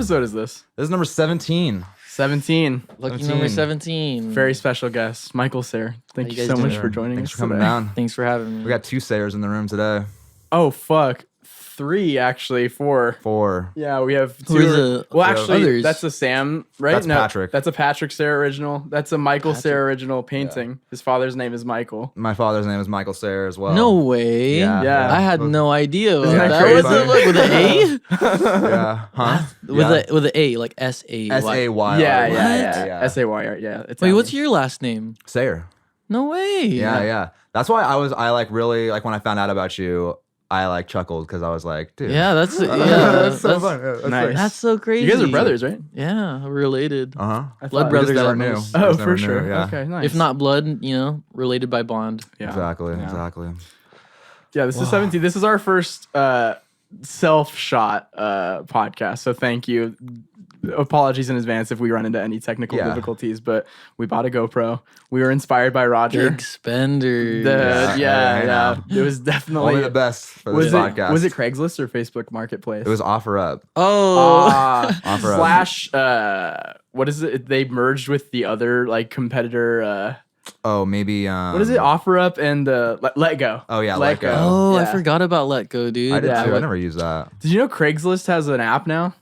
episode is this? This is number 17. 17. Lucky number 17. Very special guest, Michael Seyer. Thank you so much for joining us. Thanks for coming today. down. Thanks for having me. We got 2 Sayers in the room today. Oh, fuck. 3, actually. 4. 4. Yeah, we have 2. Who is it? Well, actually, Others? that's a Sam, right? That's Patrick. That's a Patrick Seyer original. That's a Michael Patrick. Seyer original painting. His father's name is Michael. My father's name is Michael Sayer as well. No way. Yeah. I had no idea about Isn't that that. crazy? What's it like with an A? Yeah. Huh? With an A, like S-A-Y. S-A-Y. Yeah. S-A-Y-R, yeah. Wait, what's your last name? Sayer. No way. Yeah. That's why I like really, like when I found out about you, I like chuckled because I was like, dude. Yeah, that's that's so fun. Yeah, that's nice. That's so crazy. You guys are brothers, right? Yeah, related. Uh-huh. Blood We brothers just never at knew. most. We Oh, just for never sure. knew, yeah. Okay, nice. If not blood, related by bond. Yeah. Exactly. Yeah, this is 17. This is our first self-shot podcast. So thank you. Apologies in advance if we run into any technical difficulties, but we bought a GoPro. We were inspired by Roger. Big spenders. Yeah. It was definitely Only the best for this podcast. Was it Craigslist or Facebook Marketplace? It was OfferUp. Oh. OfferUp. / what is it? They merged with the other like competitor. Oh, maybe. What is it? OfferUp and Let Go. Oh, yeah, Let Go. Oh, I Yeah. forgot about Let Go, dude. I did Yeah, too. I like- never used that. Did you know Craigslist has an app now?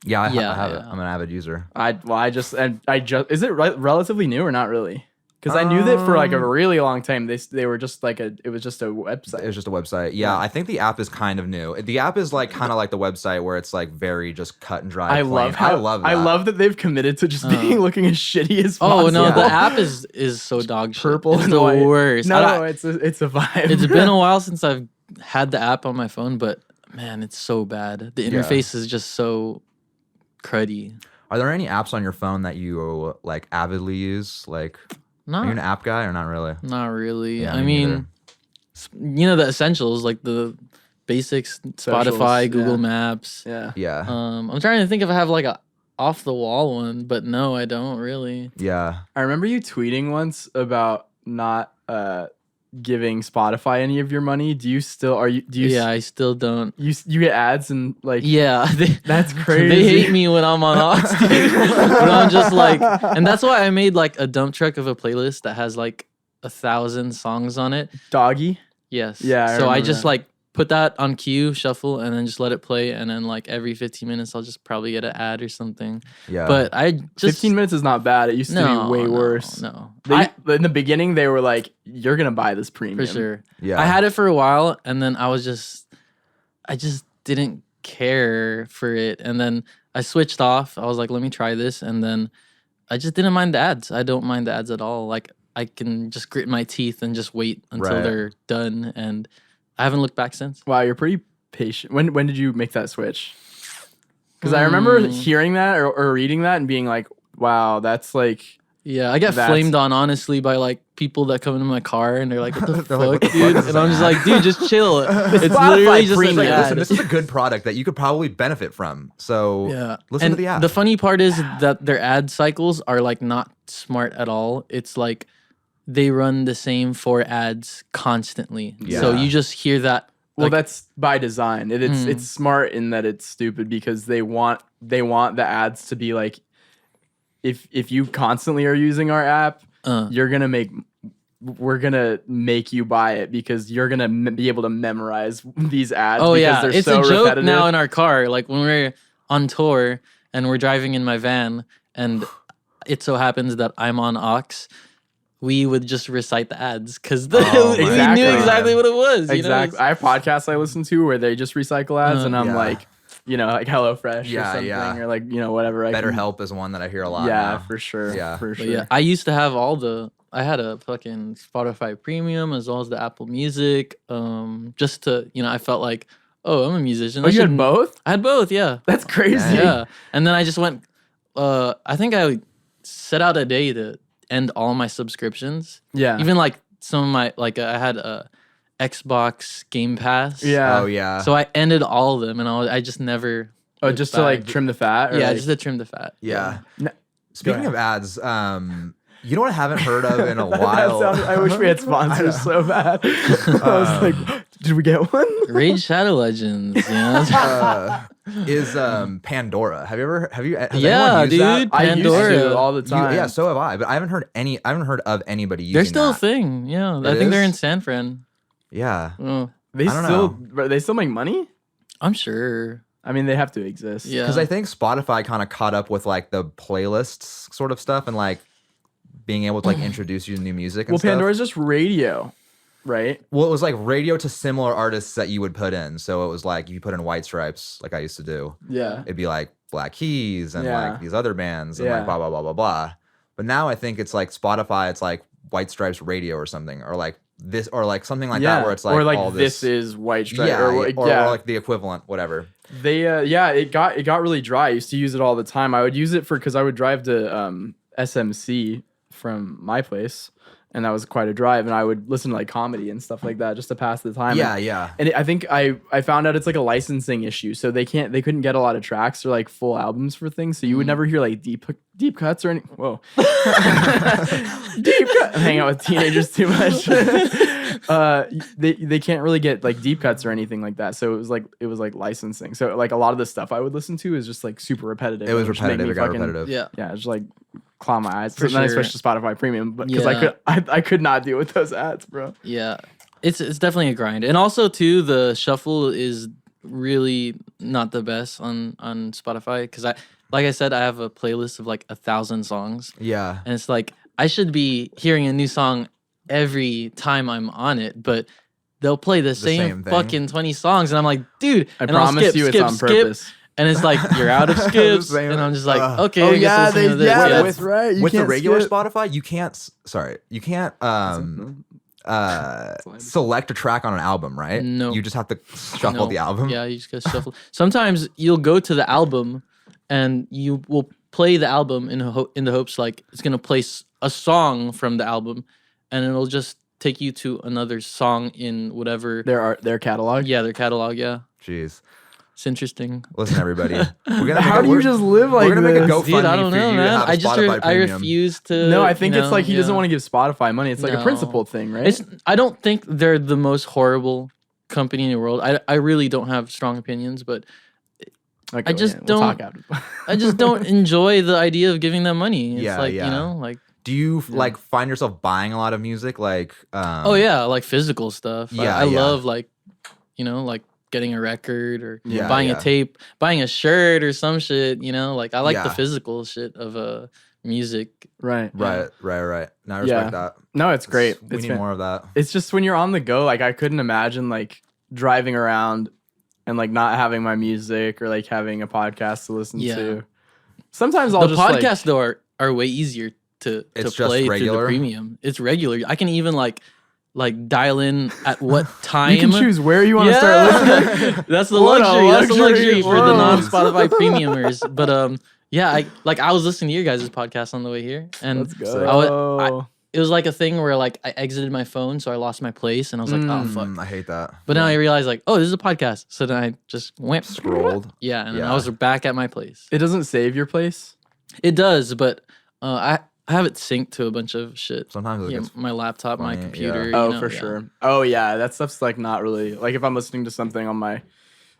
Yeah, I Yeah, have it. yeah. I'm an avid user. I just is it relatively new or not really? Because I knew that for like a really long time they were just like it was just a website. It was just a website. Yeah, I think the app is kind of new. The app is like kind of like the website where it's like very just cut and dry. I plain. love that they've committed to just being looking as shitty as Oh possible. no, the app is so dog shit. Purple It's and the white. worst. No, it's a vibe. It's been a while since I've had the app on my phone, but man, it's so bad. The interface is just so cruddy. Are there any apps on your phone that you like avidly use? Like, are you an app guy or not really? Not really. Yeah, I me mean, the essentials, like the basics, Spotify, yeah. Google Maps. Yeah. Yeah. I'm trying to think if I have like a off the wall one, but no, I don't really. Yeah. I remember you tweeting once about not giving Spotify any of your money. Do you still Yeah, I still don't. you get ads and like Yeah, that's crazy. They hate me when I'm on Ox, dude. But I'm just like, and that's why I made like a dump truck of a playlist that has like 1,000 songs on it. Doggy. Yes. Yeah, I So I remember just that. like put that on cue, shuffle, and then just let it play. And then like every 15 minutes, I'll just probably get an ad or something. Yeah. But I just 15 minutes is not bad. It used to be way worse. No, In the beginning, they were like, "You're gonna buy this premium for sure. Yeah. I had it for a while, and then I just didn't care for it, and then I switched off. I was like, let me try this, and then I just didn't mind the ads. I don't mind the ads at all. Like I can just grit my teeth and just wait until Right. they're done, and I haven't looked back since. Wow, you're pretty patient. When did you make that switch? Because I remember hearing that or reading that and being like, "Wow, that's like." Yeah, I get That's- flamed on honestly by like people that come into my car and they're like, "What the They're fuck, like, "What the dude?" fuck is And I'm this just like, "Dude, just chill." It's Spotify literally just premium. an Like, ad. listen, this is a good product that you could probably benefit from. So Yeah. listen And to the app. The funny part is that their ad cycles are like not smart at all. It's like they run the same 4 ads constantly. So Yeah. you just hear that. Well, Like, that's by design. It's smart in that it's stupid because they want the ads to be like, if you constantly are using our app, we're gonna make you buy it because you're gonna be able to memorize these ads. oh because yeah, they're it's so a joke repetitive. now in our car. Like when we're on tour and we're driving in my van, and it so happens that I'm on Ox. We would just recite the ads because we exactly. knew exactly what it was. You know? Exactly. I have podcasts I listen to where they just recycle ads, and I'm Yeah. like, like HelloFresh or Yeah, something, yeah. or like whatever. BetterHelp is one that I hear a lot. Yeah, now. for sure. Yeah. for But sure. yeah, I used to have I had a fucking Spotify Premium as well as the Apple Music. Just to, I felt like, oh, I'm a musician. Oh, you had both? I had both, yeah. That's crazy. Yeah. And then I just went, I think I set out a day to end all my subscriptions. Yeah. Even like some of my, like I had a Xbox Game Pass. Yeah. Oh yeah. So I ended all of them and I just never. Oh, looked just to like back. trim the fat? Or Yeah, like- just to trim the fat. yeah. No- Speaking Go of ads, You know what I haven't heard of in a while? I wish we had sponsors so bad. I was like, did we get one? Raid Shadow Legends, you know? Is Pandora. Has Yeah, anyone used that? dude. I used Pandora. to all the time. Yeah, so have I, but I haven't heard of anybody using They're still that. a thing. Yeah, I It think they're is? in San Fran. Yeah. Oh, They I don't still make money. I'm sure. I mean, they have to exist. Yeah. Because I think Spotify kind of caught up with like the playlists sort of stuff and like being able to like introduce you to new music and Well, stuff. Pandora's just radio, right? Well, it was like radio to similar artists that you would put in. So it was like if you put in White Stripes, like I used to do, Yeah. it'd be like Black Keys and Yeah. like these other bands and Yeah. like blah blah blah blah blah. But now I think it's like Spotify, it's like White Stripes radio or something, or like this, or like something like that, where it's like or like all this is White Stripe, yeah, or or like the equivalent, whatever. They it got really dry. I used to use it all the time. I would use it because I would drive to SMC from my place, and that was quite a drive. And I would listen to like comedy and stuff like that just to pass the time. Yeah, and, yeah. And I think I found out it's like a licensing issue, so they couldn't get a lot of tracks or like full albums for things. So you would never hear like deep cuts or any. Whoa, deep cut. Hang out with teenagers too much. They can't really get like deep cuts or anything like that. So it was like licensing. So like a lot of the stuff I would listen to is just like super repetitive. It was which made repetitive. me It got fucking- repetitive. Yeah. Yeah, just like clown my eyes. For So then I sure. switched to Spotify Premium, but because Yeah. I could not deal with those ads, bro. Yeah. It's definitely a grind. And also too, the shuffle is really not the best on Spotify. Cause like I said, I have a playlist of like 1,000 songs. Yeah. And it's like I should be hearing a new song every time I'm on it, but they'll play the same same thing. fucking 20 songs. And I'm like, dude, I and I'll promise you it's on purpose. And it's like, you're out of skips. Same. And I'm just like, Ugh. okay, I guess I'll listen to this. that's right. You With the can't regular skip. Spotify, you can't select a track on an album, right? No. You just have to shuffle No. the album. Yeah, you just gotta shuffle. Sometimes you'll go to the album and you will play the album in the hopes like it's gonna play a song from the album, and it'll just take you to another song in whatever Their catalog. their catalog. Yeah, Jeez. it's interesting. Listen, everybody. We're gonna How do you just live like we're gonna make a this? GoFundMe Dude, I don't for know, you to man. have I just Spotify I Premium. refuse to. No, I think you it's like he doesn't yeah. want to give Spotify money. It's like a No. principle thing, right? It's. I don't think they're the most horrible company in the world. I really don't have strong opinions, but Okay, I just we'll talk don't- after. I just don't enjoy the idea of giving them money. It's Yeah, like yeah. you know, like. Do you like find yourself buying a lot of music? Like, Oh yeah, like physical stuff. Yeah, I yeah. love like, you know, like getting a record or Yeah, buying yeah. a tape, buying a shirt or some shit. You know, like I like the Yeah. physical shit of music. Right. Right. No, I respect Yeah. that. No, it's great. We It's need fan- more of that. It's just when you're on the go, like I couldn't imagine like driving around and like not having my music or like having a podcast to listen Yeah. to. Sometimes I'll The just like, podcasts though are way easier to It's just play through regular? the premium. It's regular. I can even like dial in at what time. you can choose where you want to start listening. That's the What a luxury. That's the luxury. luxury for the Whoa. non-Spotify premiumers. But yeah, I was listening to your guys' podcast on the way here, and Let's go. it was like a thing where like I exited my phone, so I lost my place, and I was like, oh fuck. I hate that. But now I realized like, oh, this is a podcast. So then I just went Scrolled. yeah, and then Yeah. I was back at my place. It doesn't save your place. It does, but I have it synced to a bunch of shit. Sometimes it Yeah, gets my laptop, my funny, computer. yeah. Oh, you know, for yeah. sure. Oh, yeah. That stuff's like not really like if I'm listening to something on my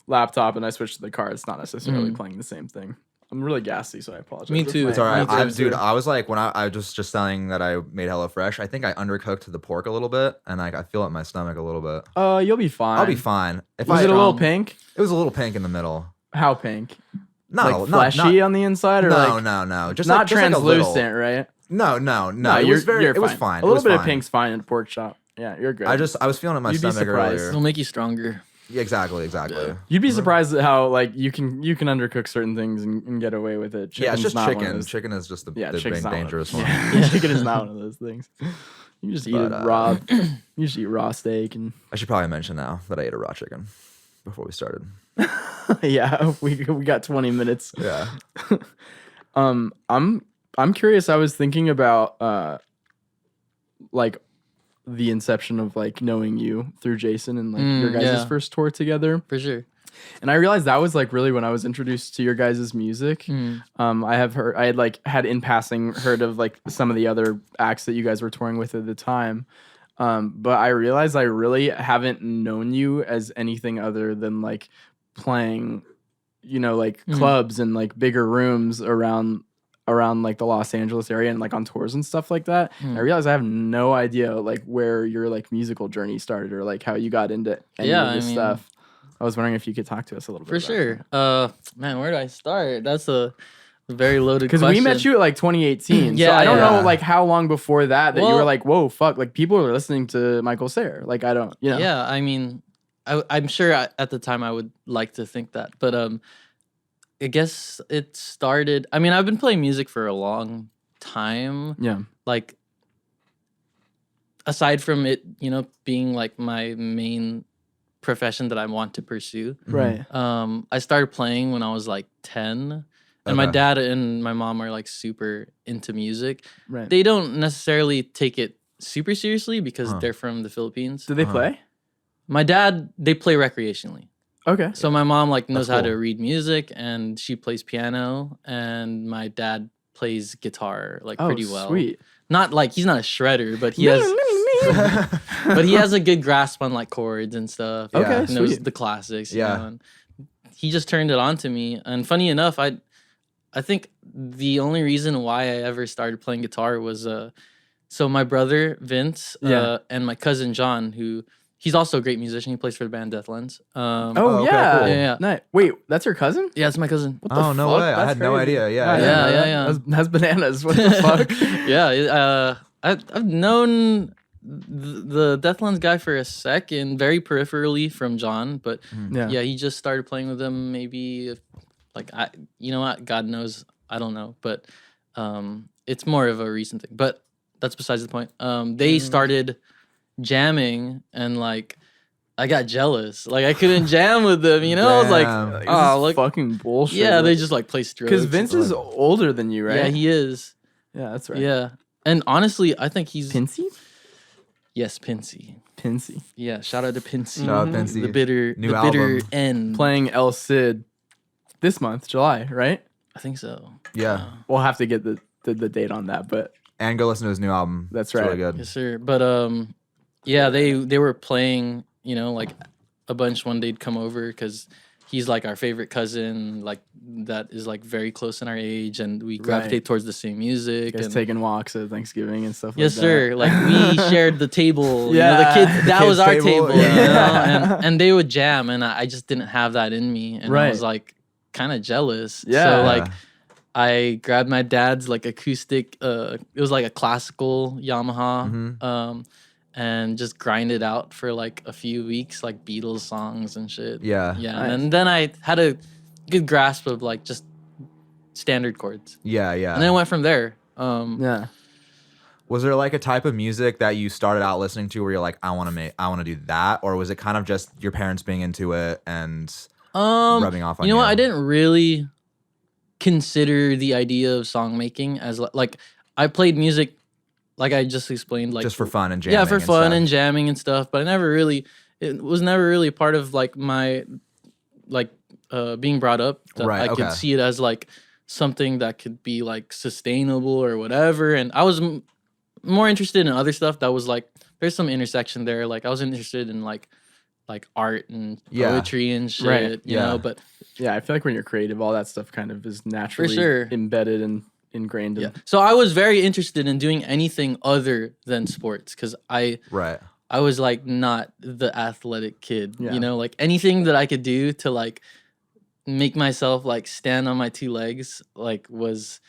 laptop and I switch to the car, it's not necessarily playing the same thing. I'm really gassy, so I apologize. Me That's too. my- It's all right. Me too. Dude, I was like, when I was just saying that I made HelloFresh, I think I undercooked the pork a little bit, and like I feel it in my stomach a little bit. You'll be fine. I'll be fine. If Was I, it a little strong. pink? It was a little pink in the middle. How pink? Not Like not, fleshy not, on the inside, or no, like no. Just not like, just like a little. translucent, right? No. It you're, was very. You're It was fine. A It little was bit of fine. pink's fine in a pork chop. Yeah, you're good. I was feeling it in my You'd be stomach surprised. earlier. It'll make you stronger. Yeah, exactly. You'd be surprised at how like you can undercook certain things and get away with it. Yeah, it's Chicken's just not one of chicken. those- Chicken is just the chicken's big not one of- dangerous one. Yeah, chicken is not one of those things. You just eat But, it raw. You just eat raw steak and I should probably mention now that I ate a raw chicken before we started. yeah, we got 20 minutes. Yeah. I'm curious. I was thinking about like the inception of like knowing you through Jason and like your guys' yeah. first tour together. For sure. And I realized that was like really when I was introduced to your guys' music. I had like had in passing heard of like some of the other acts that you guys were touring with at the time. But I realized I really haven't known you as anything other than like playing, like clubs and like bigger rooms around like the Los Angeles area and like on tours and stuff like that. I realized I have no idea like where your like musical journey started or like how you got into any of this stuff. I was wondering if you could talk to us a little bit. For sure. Man, where do I start? That's a very loaded question. Because we met you at like 2018. So I don't know like how long before that you were like, whoa, fuck. Like people are listening to Michael Seyer. Like I don't, Yeah, I mean, I'm sure at the time I would like to think that. But I guess it started. I mean, I've been playing music for a long time. Yeah. Like, aside from it, being like my main profession that I want to pursue. Right. I started playing when I was like 10. And my dad and my mom are like super into music. Right. They don't necessarily take it super seriously because they're from the Philippines. Do they play? My dad, they play recreationally. Okay. So my mom like knows how to read music and she plays piano and my dad plays guitar like pretty well. Sweet. Not like he's not a shredder, but he has but he has a good grasp on like chords and stuff. Okay, He knows sweet. the classics, you Yeah. know, and he just turned it on to me. And funny enough, I think the only reason why I ever started playing guitar was so my brother Vince and my cousin John, who he's also a great musician. He plays for the band Deathlands. Oh, okay, yeah. cool. Yeah. Nice. Wait, that's your cousin? Yeah, it's my cousin. What the Oh, no fuck? way. I That's had no crazy. idea. Yeah. Yeah. That's bananas. What the fuck? Yeah, I've known the Deathlands guy for a second, very peripherally from John, but yeah, he just started playing with them maybe like you know what, God knows, I don't know, but it's more of a recent thing. But that's besides the point. They started jamming and like I got jealous. Like I couldn't jam with them, I was like, Damn. Oh, look, fucking bullshit. yeah, they just like play strokes. because Vince is older than you, right? Yeah, he is. Yeah, that's right. Yeah. And honestly, I think he's Pinsy? Yes, Pinsy. Pinsy. Yeah, shout out to Pinsy. Shout out Pinsy. The bitter New the bitter album. end. Playing El Cid this month, July, right? I think so. Yeah. We'll have to get the date on that, but And go listen to his new album. That's It's really right. good. Yes, sir. But yeah, they were playing, like a bunch when they'd come over because he's like our favorite cousin, like that is like very close in our age, and we gravitate towards the same music. guys And taking walks at Thanksgiving and stuff yes, like that. sir. Like we shared the table. Yeah, the kids. That was our kids' table. table, And they would jam, and I just didn't have that in me, and I was like kind of jealous. Yeah. So like I grabbed my dad's like acoustic. It was like a classical Yamaha. And just grind it out for like a few weeks, like Beatles songs and shit. Yeah. Yeah. Nice. And then I had a good grasp of like just standard chords. Yeah. And then I went from there. Yeah. Was there like a type of music that you started out listening to where you're like, I want to do that? Or was it kind of just your parents being into it and rubbing off on you? You know what? I didn't really consider the idea of song making as like I played music like I just explained, like just for fun and jamming. yeah, for and fun stuff. and jamming and stuff. But it was never really part of like my being brought up that Right, I could okay. see it as like something that could be like sustainable or whatever. And I was more interested in other stuff that was like there's some intersection there. Like I was interested in like art and poetry and shit, Right. you know. But Yeah, I feel like when you're creative, all that stuff kind of is naturally sure. embedded and ingrained in. yeah, so I was very interested in doing anything other than sports because I was like not the athletic kid, Yeah. like anything that I could do to like make myself like stand on my two legs like was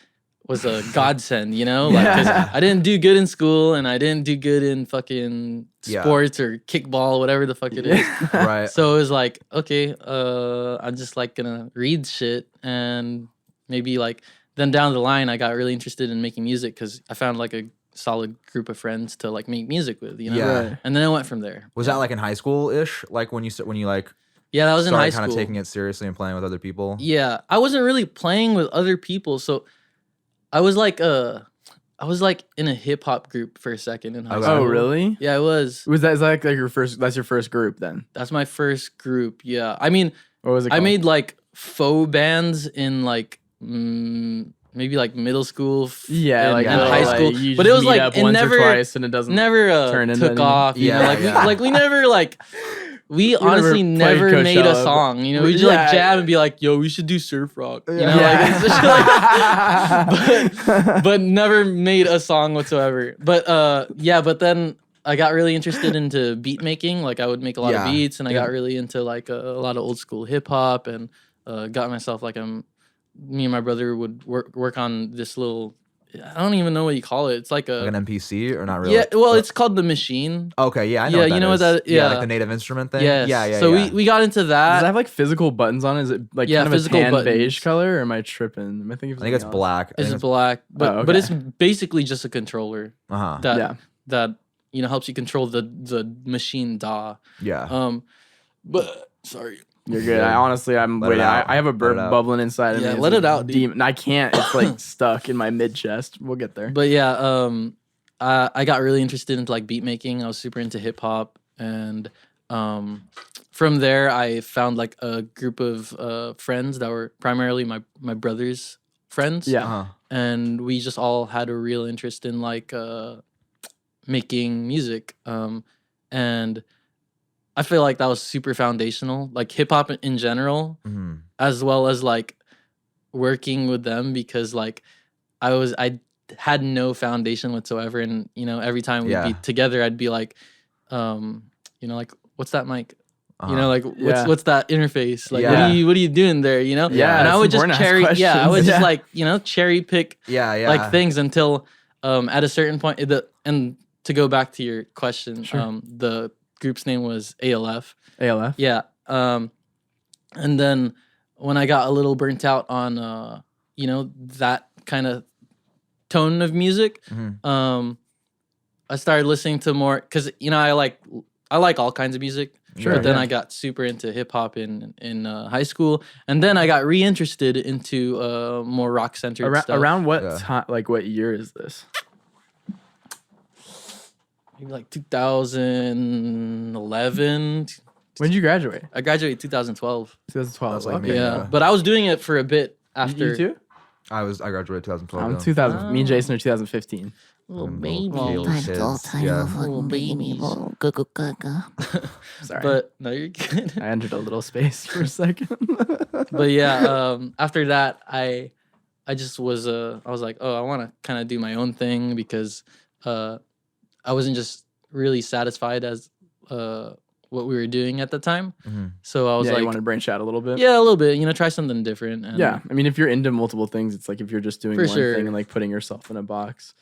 a godsend, like 'cause I didn't do good in school and I didn't do good in fucking sports or kickball, whatever the fuck it is. Right. So it was like, okay, I'm just like gonna read shit and maybe like then down the line I got really interested in making music because I found like a solid group of friends to like make music with, Yeah. Right. And then I went from there. Was that like in high school ish? Like when you like Yeah, that was in high started kind school. of taking it seriously and playing with other people? Yeah, I wasn't really playing with other people, so I was like I was like in a hip hop group for a second in high Okay. school. Oh, really? Yeah, I was. Was that is that like your first? That's your first group then, That's my first group. Yeah, I mean, or was it? I Called? made like faux bands in like maybe like middle school. Yeah, and, like and little, high school, you but just it was meet like up it once never, or twice, and it doesn't never turn into took anything. off. You know, Yeah, like yeah. we never like. We never honestly played never made a Coachella, song. You know, we just yeah. like jam and be like, "Yo, we should do surf rock." You know, Yeah. like, it's just like but never made a song whatsoever. But yeah, but then I got really interested into beat making. Like I would make a lot of Yeah. beats, and I got really into like a lot of old school hip hop, and got myself like me and my brother would work on this little. I don't even know what you call it. It's like a Like an NPC or not really? yeah. Well, it's called the machine. Okay, yeah, I know. Yeah, what that you know what is. that- Yeah, like yeah. the native instrument thing. Yes. Yeah. So yeah. we got into Does that. it have like physical buttons on it? Is it like Yeah, kind of a physical tan buttons. beige color, or am I tripping? Am I thinking? Of I think it's something else? black. It's black, but Oh, but okay. it's basically just a controller Uh huh. that Yeah. that helps you control the machine DAW. Yeah. But sorry. You're good. I'm Let it waiting. out. I have a Let burp it out. bubbling inside of me. Yeah, It's let like it out, dude. deep, and I can't. It's like stuck in my mid chest. We'll get there. But yeah, I got really interested into like beat making. I was super into hip hop, and from there I found like a group of friends that were primarily my brother's friends. Yeah. Uh-huh. And we just all had a real interest in like making music. And I feel like that was super foundational, like hip hop in general, hmm as well as like working with them, because like I had no foundation whatsoever, and you know every time we'd Yeah. be together, I'd be like, like what's that mic? Uh-huh. You know, like Yeah. what's that interface? Like Yeah. what are you doing there? You know? Yeah, And I it's would just important to ask I would questions. just Yeah. like cherry pick yeah. like things until at a certain point and to go back to your question, Sure. the group's name was ALF. ALF. Yeah. And then when I got a little burnt out on that kind of tone of music, Mhm. I started listening to more, because I like all kinds of music. Sure, But then yeah. I got super into hip hop in high school, and then I got reinterested into more rock centered stuff. Around what Yeah. time? Like what year is this? Maybe like 2011. When did you graduate? I graduated 2012. 2012. That's like okay. me. Yeah, Yeah. but I was doing it for a bit after. You too? I graduated 2012. I'm yeah. 2000. Me and Jason are 2015. Little Little baby. Kale Time kids, to all time yeah. of Little baby. babies. Go go gaga. Sorry. But no, you're good. I entered a little space for a second. But yeah, after that, I just was I was like, oh, I want to kind of do my own thing, because I wasn't just really satisfied as what we were doing at the time. Mhm. So I was yeah, like, you want to branch out a little bit. yeah, a little bit, try something different. And Yeah, I mean, if you're into multiple things, it's like if you're just doing For one sure. thing and like putting yourself in a box.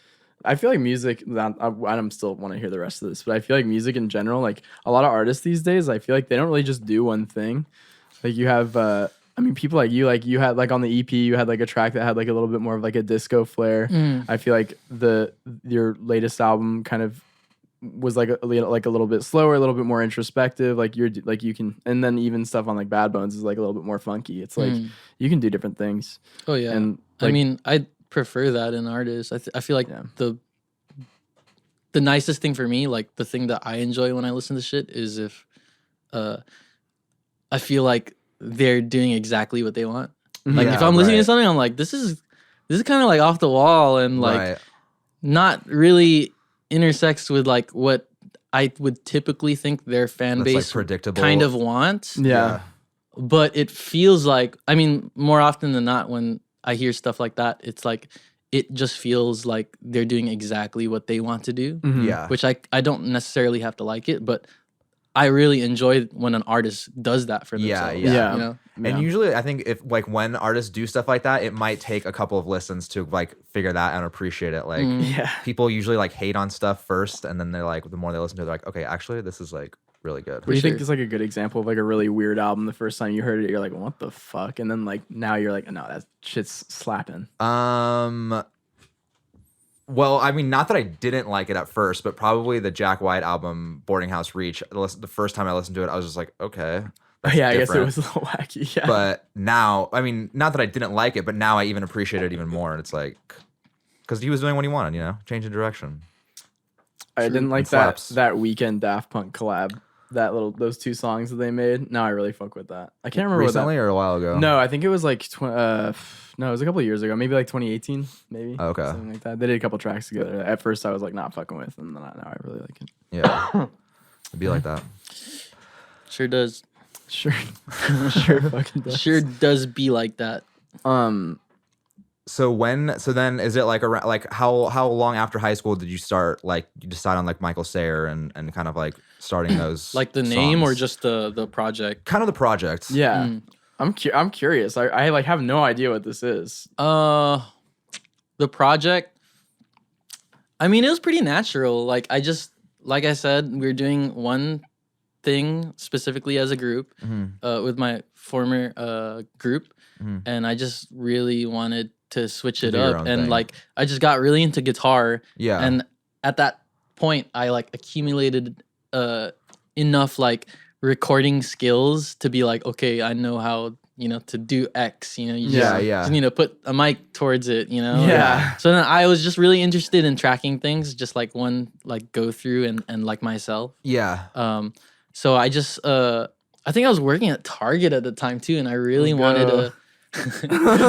I feel like music. I'm still want to hear the rest of this, but I feel like music in general, like a lot of artists these days, I feel like they don't really just do one thing. Like you have, I mean, people like you had like on the EP, you had like a track that had like a little bit more of like a disco flair. Mm. I feel like your latest album kind of was like a little bit slower, a little bit more introspective. Like you can, and then even stuff on like Bad Bones is like a little bit more funky. It's like you can do different things. Oh yeah. And I like, mean, I prefer that in artists. I feel like Yeah. the nicest thing for me, like the thing that I enjoy when I listen to shit, is if I feel like they're doing exactly what they want. Like Yeah, if I'm listening to right. something, I'm like, this is kind of like off the wall, and like Right. not really intersects with like what I would typically think their fan That's like base predictable. kind of wants. yeah. But it feels like, I mean, more often than not, when I hear stuff like that, it's like it just feels like they're doing exactly what they want to do, Mhm. Yeah. which I don't necessarily have to like it, but I really enjoy when an artist does that for Yeah, themselves. yeah. You know? Yeah. And usually, I think if like when artists do stuff like that, it might take a couple of listens to like figure that and appreciate it. Like Yeah. people usually like hate on stuff first, and then they're like, the more they listen to it, they're like, okay, actually, this is like really good. What do you think sure. is like a good example of like a really weird album? The first time you heard it, you're like, what the fuck? And then like now you're like, no, that shit's slapping. Well, I mean, not that I didn't like it at first, but probably the Jack White album, Boarding House Reach. The first time I listened to it, I was just like, okay. that's Yeah, I guess it different. was a little wacky. Yeah. But now, I mean, not that I didn't like it, but now I even appreciate it even more. And it's like, because he was doing what he wanted, changing direction. I didn't like And slaps. that Weekend Daft Punk collab. Those 2 songs that they made. No, I really fuck with that. I can't remember Recently what or a while ago? that. No, I think it was like no, it was a couple of years ago. Maybe like 2018, maybe. Okay. Something like that. They did a couple tracks together. At first, I was like not fucking with, and then now I really like it. Yeah. It'd be like that. Sure does. Sure, sure, fucking does. Sure does be like that. So then is it like around like how long after high school did you start like you decide on like Michael Seyer and kind of like starting those Like the name or songs? just the project? Kind of the project? Yeah, I'm curious. I like have no idea what this is. The project. I mean, it was pretty natural. Like I said, we were doing one thing specifically as a group with my former group, and I just really wanted to switch it do your up, own and thing. like I just got really into guitar. Yeah. And at that point, I like accumulated enough like recording skills to be like, okay, I know how to do X. You just need to put a mic towards it. Yeah. So then I was just really interested in tracking things, just like one like go through and like myself. Yeah. So I just I think I was working at Target at the time too, and I really wanted to.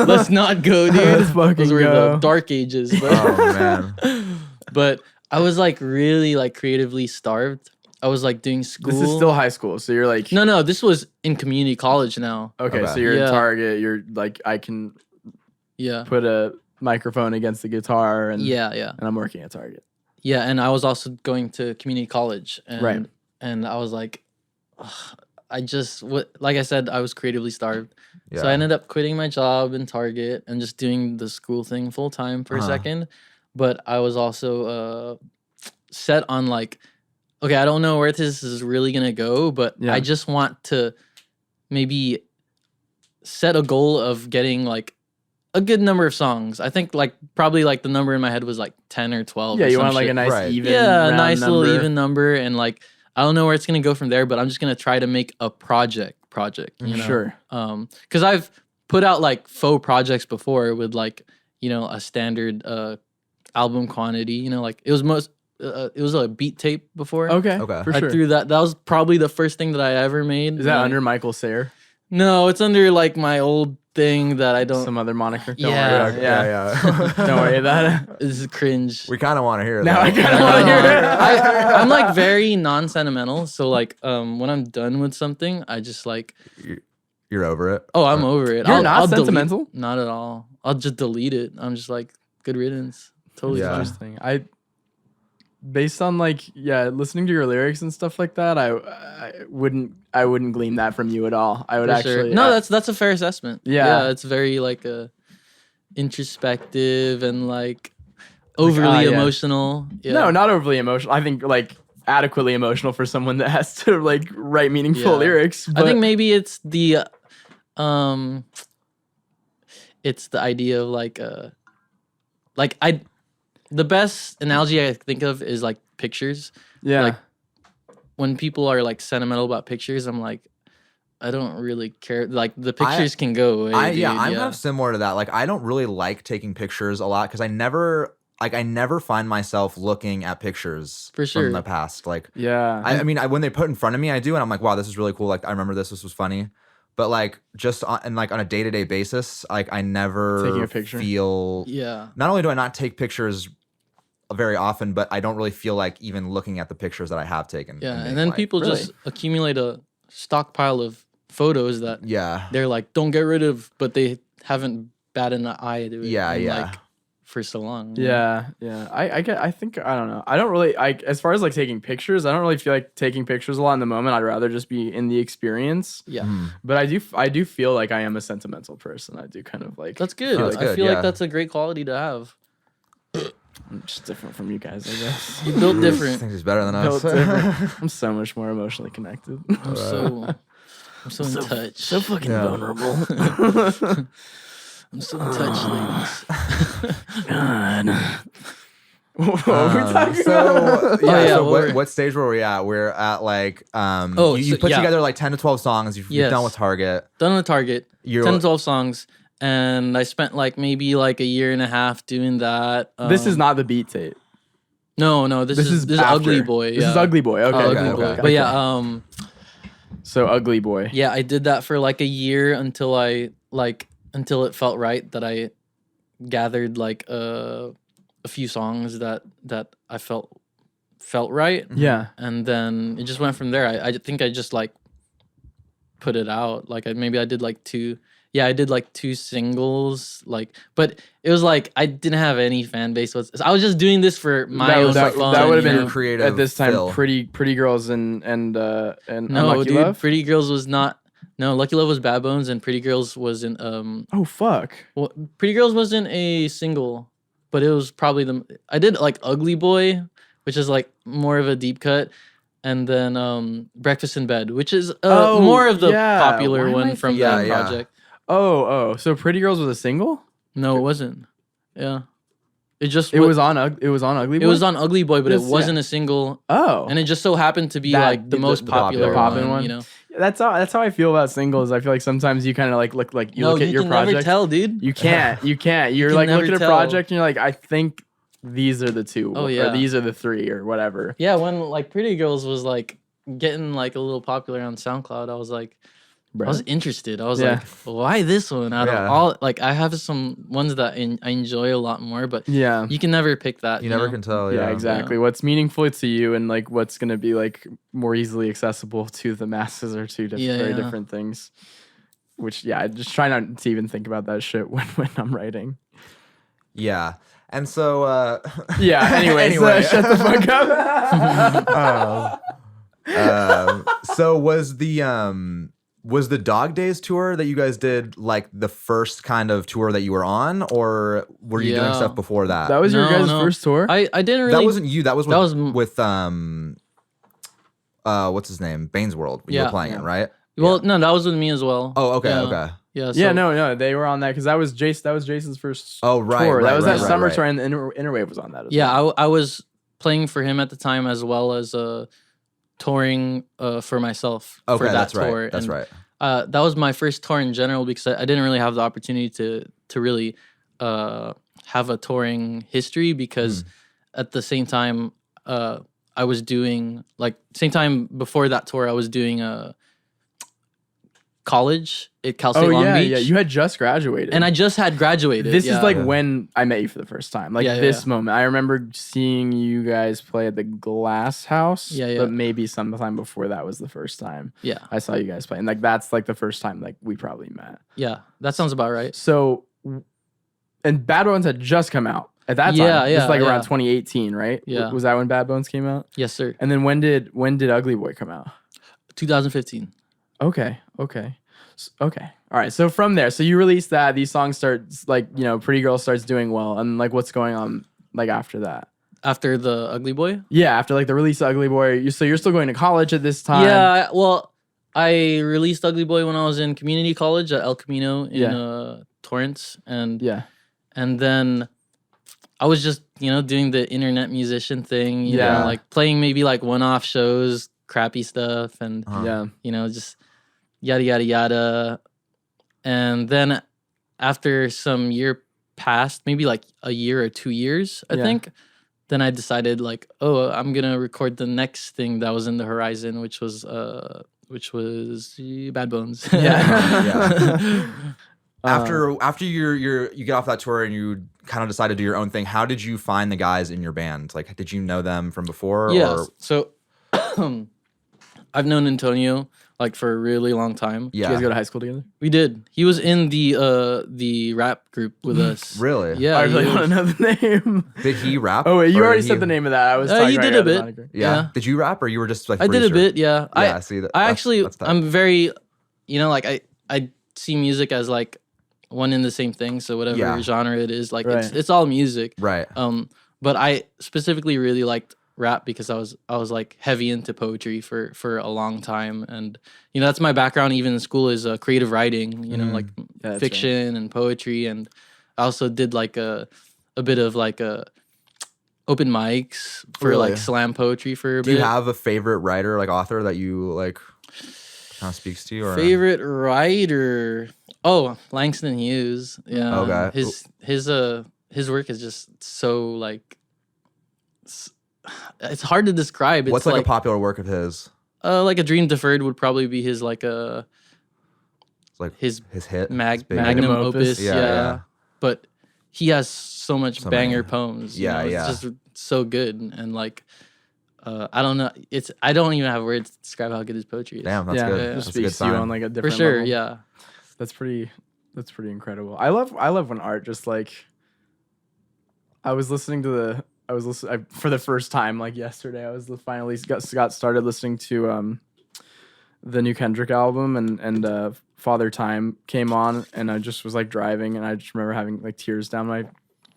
Let's not go, dude. Let's fucking Those were go. the dark ages. But, Oh man. but I was like really like creatively starved. I was like doing school. This is still high school, so you're like No, this was in community college now. okay. Okay. So you're Yeah. in Target. You're like I can Yeah. put a microphone against the guitar, and Yeah. and I'm working at Target. Yeah, and I was also going to community college, and Right. and I was like, ugh, like I said, I was creatively starved, Yeah. so I ended up quitting my job in Target and just doing the school thing full time for a second. But I was also set on like, okay, I don't know where this is really gonna go, but Yeah. I just want to maybe set a goal of getting like a good number of songs. I think like probably like the number in my head was like 10 or 12. Yeah, or you some want like shit. a nice Right. even, Yeah, a round nice number. little even number, and like I don't know where it's gonna go from there, but I'm just gonna try to make a project. Sure. Because I've put out like faux projects before with like a standard album quantity. Like it was a beat tape before. Okay. Okay. For I sure. threw that. That was probably the first thing that I ever made. Is that Like- under Michael Seyer? No, it's under like my old thing that I don't. Some other moniker? Don't Yeah. worry. Yeah. Don't worry about it. This is cringe. We kind of want to hear Now that. I kinda wanna hear it. I'm like very non-sentimental, so like when I'm done with something, I just like You're over it. oh I'm over it. You're not delete- sentimental? not at all. I'll just delete it. I'm just like good riddance. Totally Yeah. fine. Interesting. Based on like listening to your lyrics and stuff like that, I wouldn't glean that from you at all. I would For actually sure. No, that's a fair assessment. Yeah. it's very like introspective and like overly yeah. emotional. Yeah. no, not overly emotional. I think like adequately emotional for someone that has to like write meaningful Yeah. lyrics. But I think maybe it's the idea of the best analogy I think of is like pictures. yeah, like, When people are like sentimental about pictures, I'm like, I don't really care. Like the pictures can go away. I'm dude, kind of similar to that. Like I don't really like taking pictures a lot because I never find myself looking at pictures For sure. from the past. Like yeah. I mean, when they put in front of me, I do, and I'm like, wow, this is really cool. Like I remember this was funny. But like just on a day-to-day basis, like I never Taking a picture? feel. Yeah. Not only do I not take pictures very often, but I don't really feel like even looking at the pictures that I have taken. Yeah. being And then like, people really? just accumulate a stockpile of photos that Yeah. they're like, don't get rid of, but they haven't batted an eye to it. Yeah, in, yeah. Like, for so long. Yeah. I think I don't know. I don't really as far as like taking pictures, I don't really feel like taking pictures a lot in the moment. I'd rather just be in the experience. Yeah. But I do feel like I am a sentimental person. I do kind of like That's good. That's I good, feel yeah. like that's a great quality to have. I'm just different from you guys, I guess. You built different. Thinks he's better than us. Built different. I'm so much more emotionally connected. I'm so in touch. So fucking Yeah. vulnerable. I'm so in touch, ladies. God. What were we talking So about? yeah, yeah, so what what, were- what stage were we at? We're at like you so, put yeah. together like 10 to 12 songs. You're Yes. done with Target. Done with Target. You're 10 to 12 songs. and I spent like maybe like a year and a half doing that. This is not the beat tape. No. This is after. Ugly Boy. This is yeah. Ugly Boy. Okay, Ugly okay, Boy. okay. But yeah, So Ugly Boy. yeah, I did that for like a year until until it felt right that I gathered like a few songs that I felt right. Yeah. And then it just went from there. I think I just like put it out. Like I did like two. Yeah, I did like 2 singles. Like, but it was like I didn't have any fan base. I was just doing this for my own fun. That would have you been know? creative at this time. fill. Pretty Girls and No, Unlucky dude, Love. Pretty Girls was not. No, Lucky Love was Bad Bones, and Pretty Girls was in Oh fuck. Well, Pretty Girls wasn't a single, but it was probably I did like Ugly Boy, which is like more of a deep cut, and then Breakfast in Bed, which is more of the yeah. popular Why am I one from thinking- that Yeah, yeah. project. Oh. So Pretty Girls was a single. No, it wasn't. Yeah, it just It was on Ugly Boy. it was on Ugly Boy, but Yes, it wasn't a single, Oh. and it just so happened to be That- like the most the popular poppin' one. one? You know, That's how I feel about singles. I feel like sometimes you kind of like look like you no, look at you your can project. never tell, dude. You can't. You're can like never looking at a tell. project and you're like, I think these are the 2. Oh, Or yeah. these are the 3 or whatever. Yeah, when like Pretty Girls was like getting like a little popular on SoundCloud, I was like. I was interested. I was Yeah. like, why this one? Out Yeah. of all, like, I have some ones that I enjoy a lot more, but Yeah. you can never pick that. You never know? can tell. Yeah, Yeah, exactly. What's meaningful to you and like what's gonna be like more easily accessible to the masses are 2 very Yeah. different things. Which I just try not to even think about that shit when I'm writing. Yeah. And so, Yeah. Anyways, Anyway. shut the fuck up. so was the Dog Days tour that you guys did like the first kind of tour that you were on, or were you doing Yeah. stuff before that? That was your No, guys' no. first tour. I didn't really. That wasn't you. That was with, That was m- with what's his name? Baines World. You were Yeah. playing it, right? Well, no, that was with me as well. Oh, okay, Yeah. okay. Yeah. Yeah, so- no, they were on that because that was Jason's first Oh, right, tour. right, That was right, that right, summer right. tour, and the Interwave was on that. As Yeah, well. I was playing for him at the time as well as touring for myself Okay, for that that's tour. right. That's And, right. that was my first tour in general because I didn't really have the opportunity to really have a touring history because at the same time I was doing like same time before that tour I was doing college at Cal State Oh Long yeah, Beach. yeah. You had just graduated, and I just had graduated. This yeah. is like Yeah. when I met you for the first time. Like Yeah, this yeah. moment. I remember seeing you guys play at the Glass House. Yeah, yeah. But maybe sometime before that was the first time yeah, I saw you guys play. And like that's like the first time like we probably met. yeah. That sounds about right. So and Bad Bones had just come out at that time. Yeah, This is yeah, like around yeah. 2018, right? Yeah. Was that when Bad Bones came out? Yes, sir. And then when did Ugly Boy come out? 2015. Okay. Okay. All right. So from there, so you release that, these songs start like, Pretty Girl starts doing well, and like what's going on like after that? After the Ugly Boy? Yeah, after like the release of Ugly Boy, so you're still going to college at this time. Yeah, well, I released Ugly Boy when I was in community college at El Camino in Torrance, and then I was just doing the internet musician thing, you Yeah. know, like playing maybe like one-off shows, crappy stuff, and Uh-huh. Yeah. just yada yada yada, and then after some year passed, maybe like a year or 2 years, I Yeah. think. Then I decided like, oh, I'm gonna record the next thing that was in the horizon, which was Bad Bones. Yeah. After you get off that tour and you kind of decide to do your own thing, how did you find the guys in your band? Like, did you know them from before? Yes. Or, So I've known Antonio like for a really long time. Did you yeah. guys go to high school together? We did. He was in the rap group with us. Really? Yeah. I really he want to was- know the name. Did he rap? Oh wait, you Or already did said he- the name of that. I was. He talking did about a bit. Automatic. Yeah. Yeah. Did you rap or you were just like? I did a producer? bit. Yeah. Yeah. I See that. actually that's tough. I'm very, like I see music as like one in the same thing. So whatever Yeah. genre it is, like Right. it's all music. right. But I specifically really liked rap because I was like heavy into poetry for a long time, and that's my background even in school is creative writing, like Yeah, that's fiction and poetry, and I also did like a bit of like open mics for Really? like slam poetry for a Do bit. you have a favorite writer, like author, that you like kind of speaks to you? Or Favorite writer? Oh, Langston Hughes. Yeah. Okay. His work is just so like it's hard to describe. It's What's like a popular work of his? Like A Dream Deferred would probably be his like It's like his hit, mag his big magnum hit. opus. Yeah, Yeah, yeah. But he has so much So banger many. poems. Yeah, you know? yeah. It's just so good and like I don't know. I don't even have words to describe how good his poetry is. Damn, that's yeah, good. it That's just a good speaks to you sign. on like a For different sure. level. Yeah. That's pretty incredible. I love when art just like I was listening to for the first time like yesterday. I was finally got started listening to the new Kendrick album and Father Time came on and I just was like driving and I just remember having like tears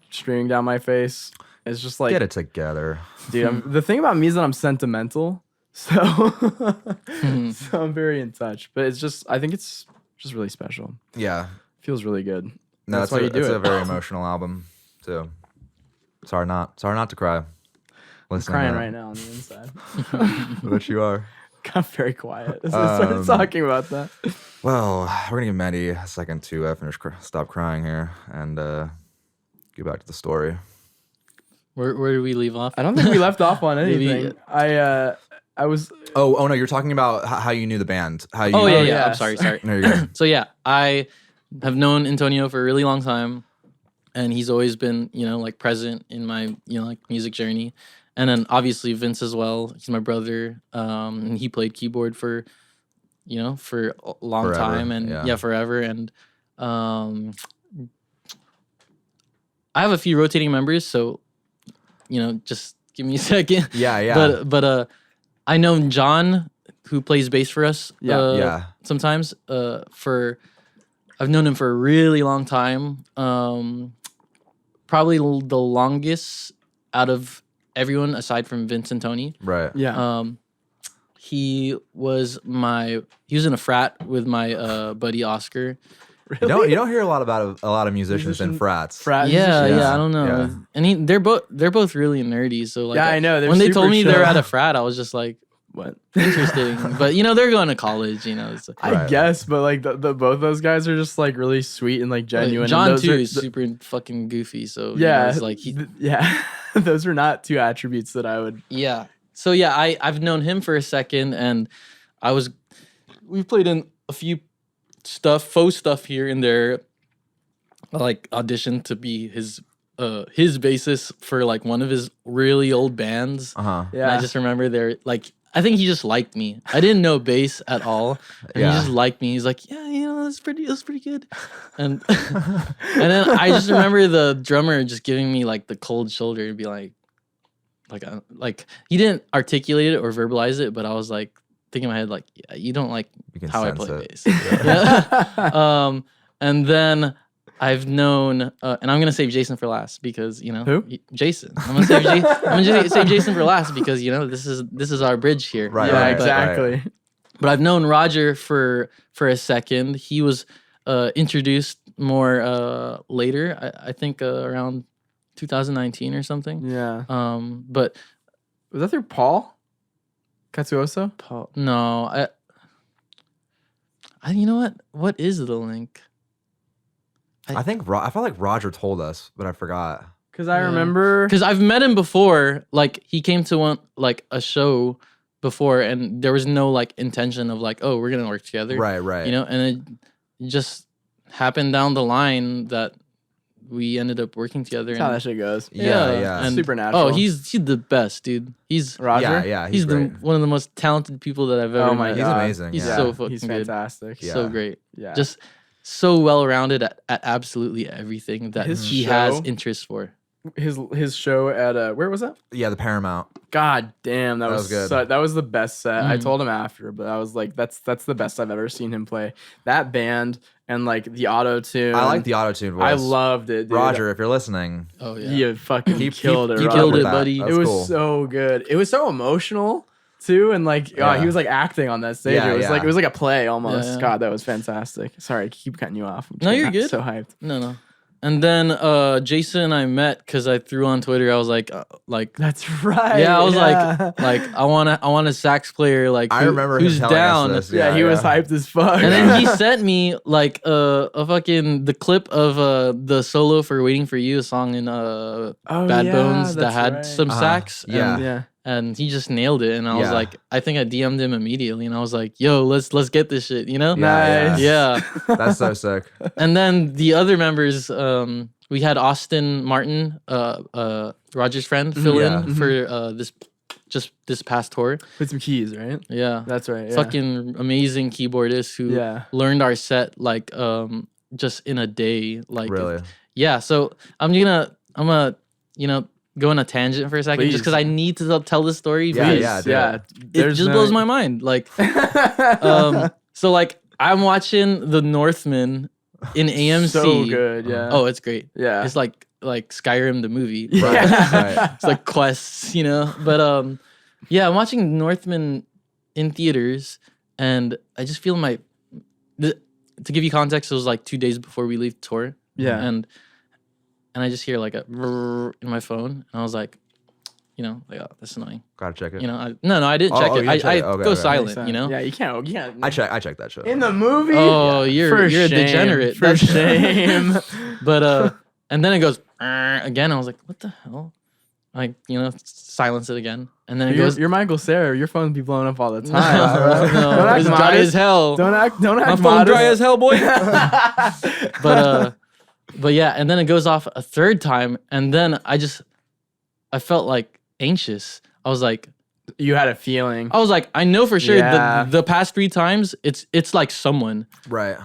streaming down my face. It's just like Get it together. dude, the thing about me is that I'm sentimental. So so I'm very in touch. But it's just I think it's just really special. Yeah. Feels really good. No, That's why you do it's it. a very emotional album too. It's hard not to cry. I'm Listening crying to it. right now on the inside. But you are. Got very quiet as I started talking about that. Well, we're gonna give Maddie a second to stop crying here and get back to the story. Where did we leave off? I don't think we left off on Maybe- anything. I was Oh no, you're talking about how you knew the band. How you? Oh yeah, Oh, yeah. yeah. I'm sorry. There you go. So yeah, I have known Antonio for a really long time, and he's always been, like present in my, like music journey. And then obviously Vince as well. He's my brother, and he played keyboard for a long Forever, time, and yeah. forever. And I have a few rotating members, so just give me a second. Yeah, yeah. But I know John, who plays bass for us. Yeah, yeah. Sometimes I've known him for a really long time. Probably the longest out of everyone aside from Vince and Tony. Right. yeah. He was in a frat with my buddy Oscar. You don't hear a lot about a lot of musicians in frats. Frat Yeah, musicians. I don't know. Yeah. And they're both really nerdy. So like, Yeah, I know, they're when they super told me they're chill. at a frat, I was just like, What? interesting. But they're going to college. It's, I Right. guess, but like the both those guys are just like really sweet and like genuine. and John those too are- is super fucking goofy. So yeah, it's like yeah. Those are not two attributes that I would. yeah. So yeah, I've known him for a second, and we played in a few faux stuff here and there, like auditioned to be his bassist for like one of his really old bands. Uh-huh. And Yeah, I just remember I think he just liked me. I didn't know bass at all, and Yeah. he just liked me. He's like, yeah, that's pretty good. And and then I just remember the drummer just giving me like the cold shoulder and be like he didn't articulate it or verbalize it, but I was like thinking in my head like, yeah, you don't like You can how I sense play it. bass. Yeah. And then I've known, and I'm gonna save Jason for last because Who? Jason. I'm gonna save Jason for last because this is our bridge here. Right, yeah, right, exactly. But I've known Roger for a second. He was introduced more later. I think around 2019 or something. Yeah, But was that through Paul Katsuoso? Paul, no, I you know what is the link? I think I felt like Roger told us, but I forgot. Because I Yeah. remember. Because I've met him before. Like he came to a show before, and there was no like intention of like, oh, we're gonna work together, Right, right. And it just happened down the line that we ended up working together. That's how And, that shit goes. Yeah, yeah. and- Supernatural. Oh, he's the best, dude. He's Roger. Yeah, yeah. he's great. one of the most talented people that I've ever Oh my met. He's God. amazing. He's yeah. so fucking He's good. fantastic. Yeah. So great. Yeah. Just so well rounded at absolutely everything that His he has show- interest for. his show at where was that? Yeah, the Paramount. God damn, that was was good. that was the best set. I Mhm. told him after, but I was like, that's the best I've ever seen him play. That band and like the auto tune. I like the auto-tune voice. I loved it, dude. Roger, if you're listening. Oh yeah. You fucking killed it. you Roger. killed it, that. buddy. That's It was cool. so good. It was so emotional too, and like Yeah. he was like acting on that stage. Yeah, it was yeah. like a play almost. Yeah, yeah. God, that was fantastic. Sorry, I keep cutting you off. I'm just No, getting you're good. So hyped. No. And then Jason and I met because I threw on Twitter. I was like, That's right. yeah, I was like, I want a sax player like I remember him who's telling down. us this. Yeah, he was hyped as fuck. And then he sent me like a fucking the clip of the solo for "Waiting for You," a song in Bad Bones that that's had right. some sax. Yeah. and, Yeah. and he just nailed it. And I was Yeah. like, I think I DM'd him immediately, and I was like, "Yo, let's get this shit," you know? Yeah, Nice. Yeah. That's so sick. And then the other members, we had Austin Martin, Roger's friend, fill Yeah. in for this past tour. With some keys, right? Yeah. That's right. Yeah. Fucking amazing keyboardist who Yeah. learned our set like just in a day. Like Really. yeah. So I'm gonna go on a tangent for a second just because Please. I need to tell this story. Yeah, because yeah, dude. Yeah. it just blows my mind. Like so like I'm watching The Northman in AMC. So good. Yeah. Oh, it's great. yeah. It's like Skyrim the movie. Right. It's like quests, you know. But yeah, I'm watching Northman in theaters, and I just feel to give you context, it was like 2 days before we leave tour. Yeah. And I just hear like a brrr in my phone, and I was like, oh, that's annoying. Gotta check it. No, I didn't check Oh, it. you I didn't check it. Okay, go okay. silent, you know. Yeah, you can't. I checked that shit. In the movie? Oh, Yeah. you're a degenerate. For That's- shame. But and then it goes again. I was like, what the hell? Like, silence it again, and then it goes. You're Michael Seyer. Your phone be blowing up all the No, time. bro. no, Don't act it's dry modest. as hell. Don't act My phone modest. dry as hell, boy. But yeah, and then it goes off a third time, and then I felt like anxious. I was like, You had a feeling. I know for sure Yeah. the past 3 times it's like someone Right.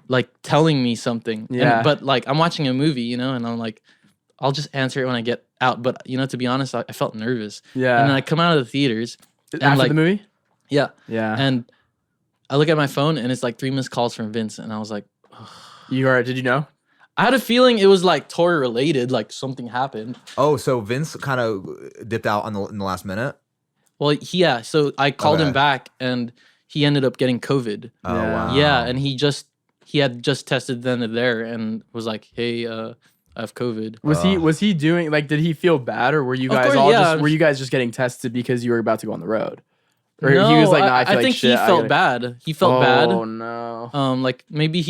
like telling me something. Yeah. But like I'm watching a movie, and I'm like, I'll just answer it when I get out. But to be honest, I felt nervous. Yeah. And then I come out of the theaters, After like- the movie? yeah, Yeah. and I look at my phone, and it's like 3 missed calls from Vince, and I was like, Did you know? I had a feeling it was like tour related, like something happened. Oh, so Vince kind of dipped out in the last minute. Well, yeah. So I called him Okay. back, and he ended up getting COVID. Oh Yeah. wow. Yeah, and he had just tested then and there, and was like, "Hey, I have COVID." Was he doing like? Did he feel bad, or were you Of guys course, all yeah. were you guys just getting tested because you were about to go on the road? Or No, he was like, "No, I feel like think shit. he I felt gotta-" bad. He felt bad. Oh no. Like maybe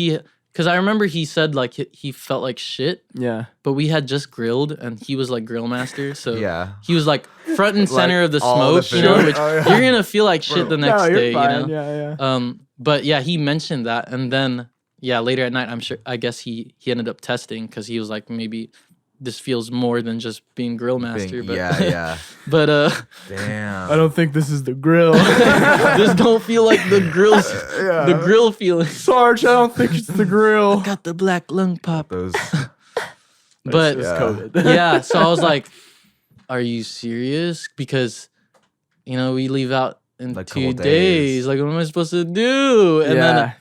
because I remember he said like he felt like shit, Yeah. but we had just grilled, and he was like grill master, so Yeah. he was like front and center of the all the smoke, food. which Oh, yeah. you're gonna feel like shit the next no, you're day, fine. you know. Yeah. But yeah, he mentioned that, and then later at night, I guess he ended up testing because he was like, maybe this feels more than just being grill master. But Yeah. but Damn. I don't think this is the grill. this don't feel like the grill feeling. Sarge, I don't think it's the grill. Got the black lung pop. Those. But It's Yeah. COVID. yeah, so I was like, "Are you serious?" Because we leave out in Like 2 couple days. days. Like, what am I supposed to do? And then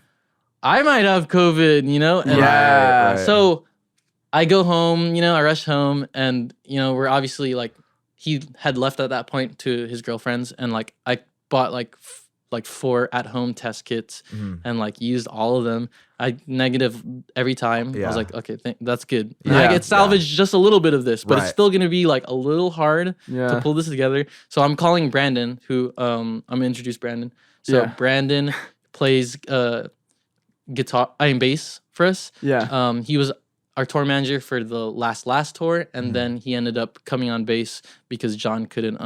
I might have COVID, and Yeah. Right. so I go home, I rush home, and we're obviously like, he had left at that point to his girlfriend's, and like I bought like 4 at-home test kits Mhm. and like used all of them. I negative every time. I Yeah. was like, okay, that's good. And I Yeah. get salvaged just a little bit of this, but it's Right. still gonna be like a little hard to Yeah. pull this together. So I'm calling Brandon, who I'm gonna introduce Brandon. So Yeah. Brandon plays bass for us. Yeah. He was our tour manager for the last tour, and Mhm. then he ended up coming on bass because John couldn't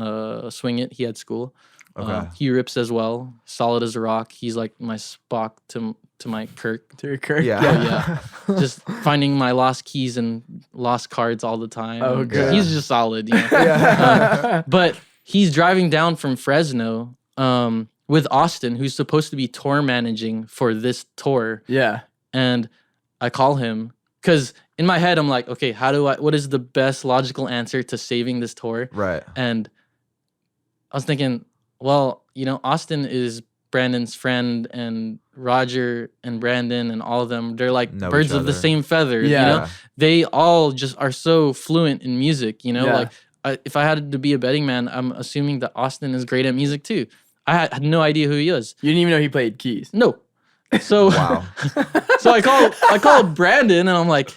swing it. He had school. Okay. He rips as well, solid as a rock. He's like my Spock to my Kirk. To your Kirk. Yeah. Just finding my lost keys and lost cards all the time. Oh, good. He's just solid. Yeah. But he's driving down from Fresno with Austin, who's supposed to be tour managing for this tour. Yeah. And I call him because in my head, I'm like, okay, what is the best logical answer to saving this tour? Right. And I was thinking, well, Austin is Brandon's friend, and Roger and Brandon and all of them, they're like Know birds each of the other. same feather. Yeah. They all just are so fluent in music, Yeah. like if I had to be a betting man, I'm assuming that Austin is great at music too. I had no idea who he was. You didn't even know he played keys. No. So Wow. so I called Brandon, and I'm like,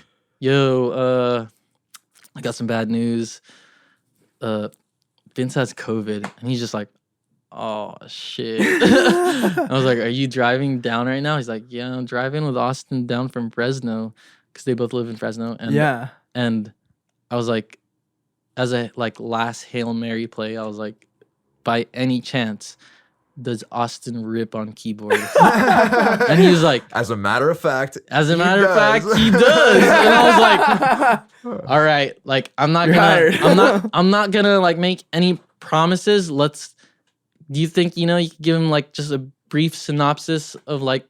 yo, I got some bad news. Vince has COVID, and he's just like, oh shit. I was like, are you driving down right now? He's like, yeah, I'm driving with Austin down from Fresno, because they both live in Fresno. And Yeah. and I was like, as a like last Hail Mary play, I was like, by any chance, does Austin rip on keyboard? And he was like, As a matter of fact, as a he matter of fact, does. he does. And I was like, all right, like I'm not You're gonna hired. I'm not gonna like make any promises. Do you think, you could give him like just a brief synopsis of like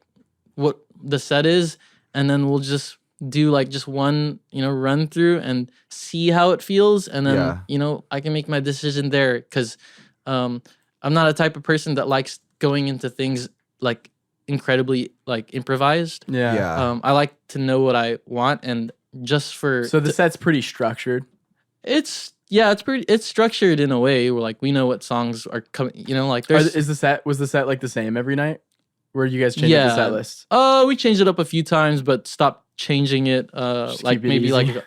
what the set is, and then we'll just do like just one, run through and see how it feels, and then I can make my decision there, because I'm not a type of person that likes going into things like incredibly like improvised. Yeah. I like to know what I want, and just for So the set's pretty structured. it's structured in a way where like we know what songs are coming. Like there's Was the set like the same every night? Where you guys change up the set list? we changed it up a few times, but stopped changing it. Just Like keep it maybe easy.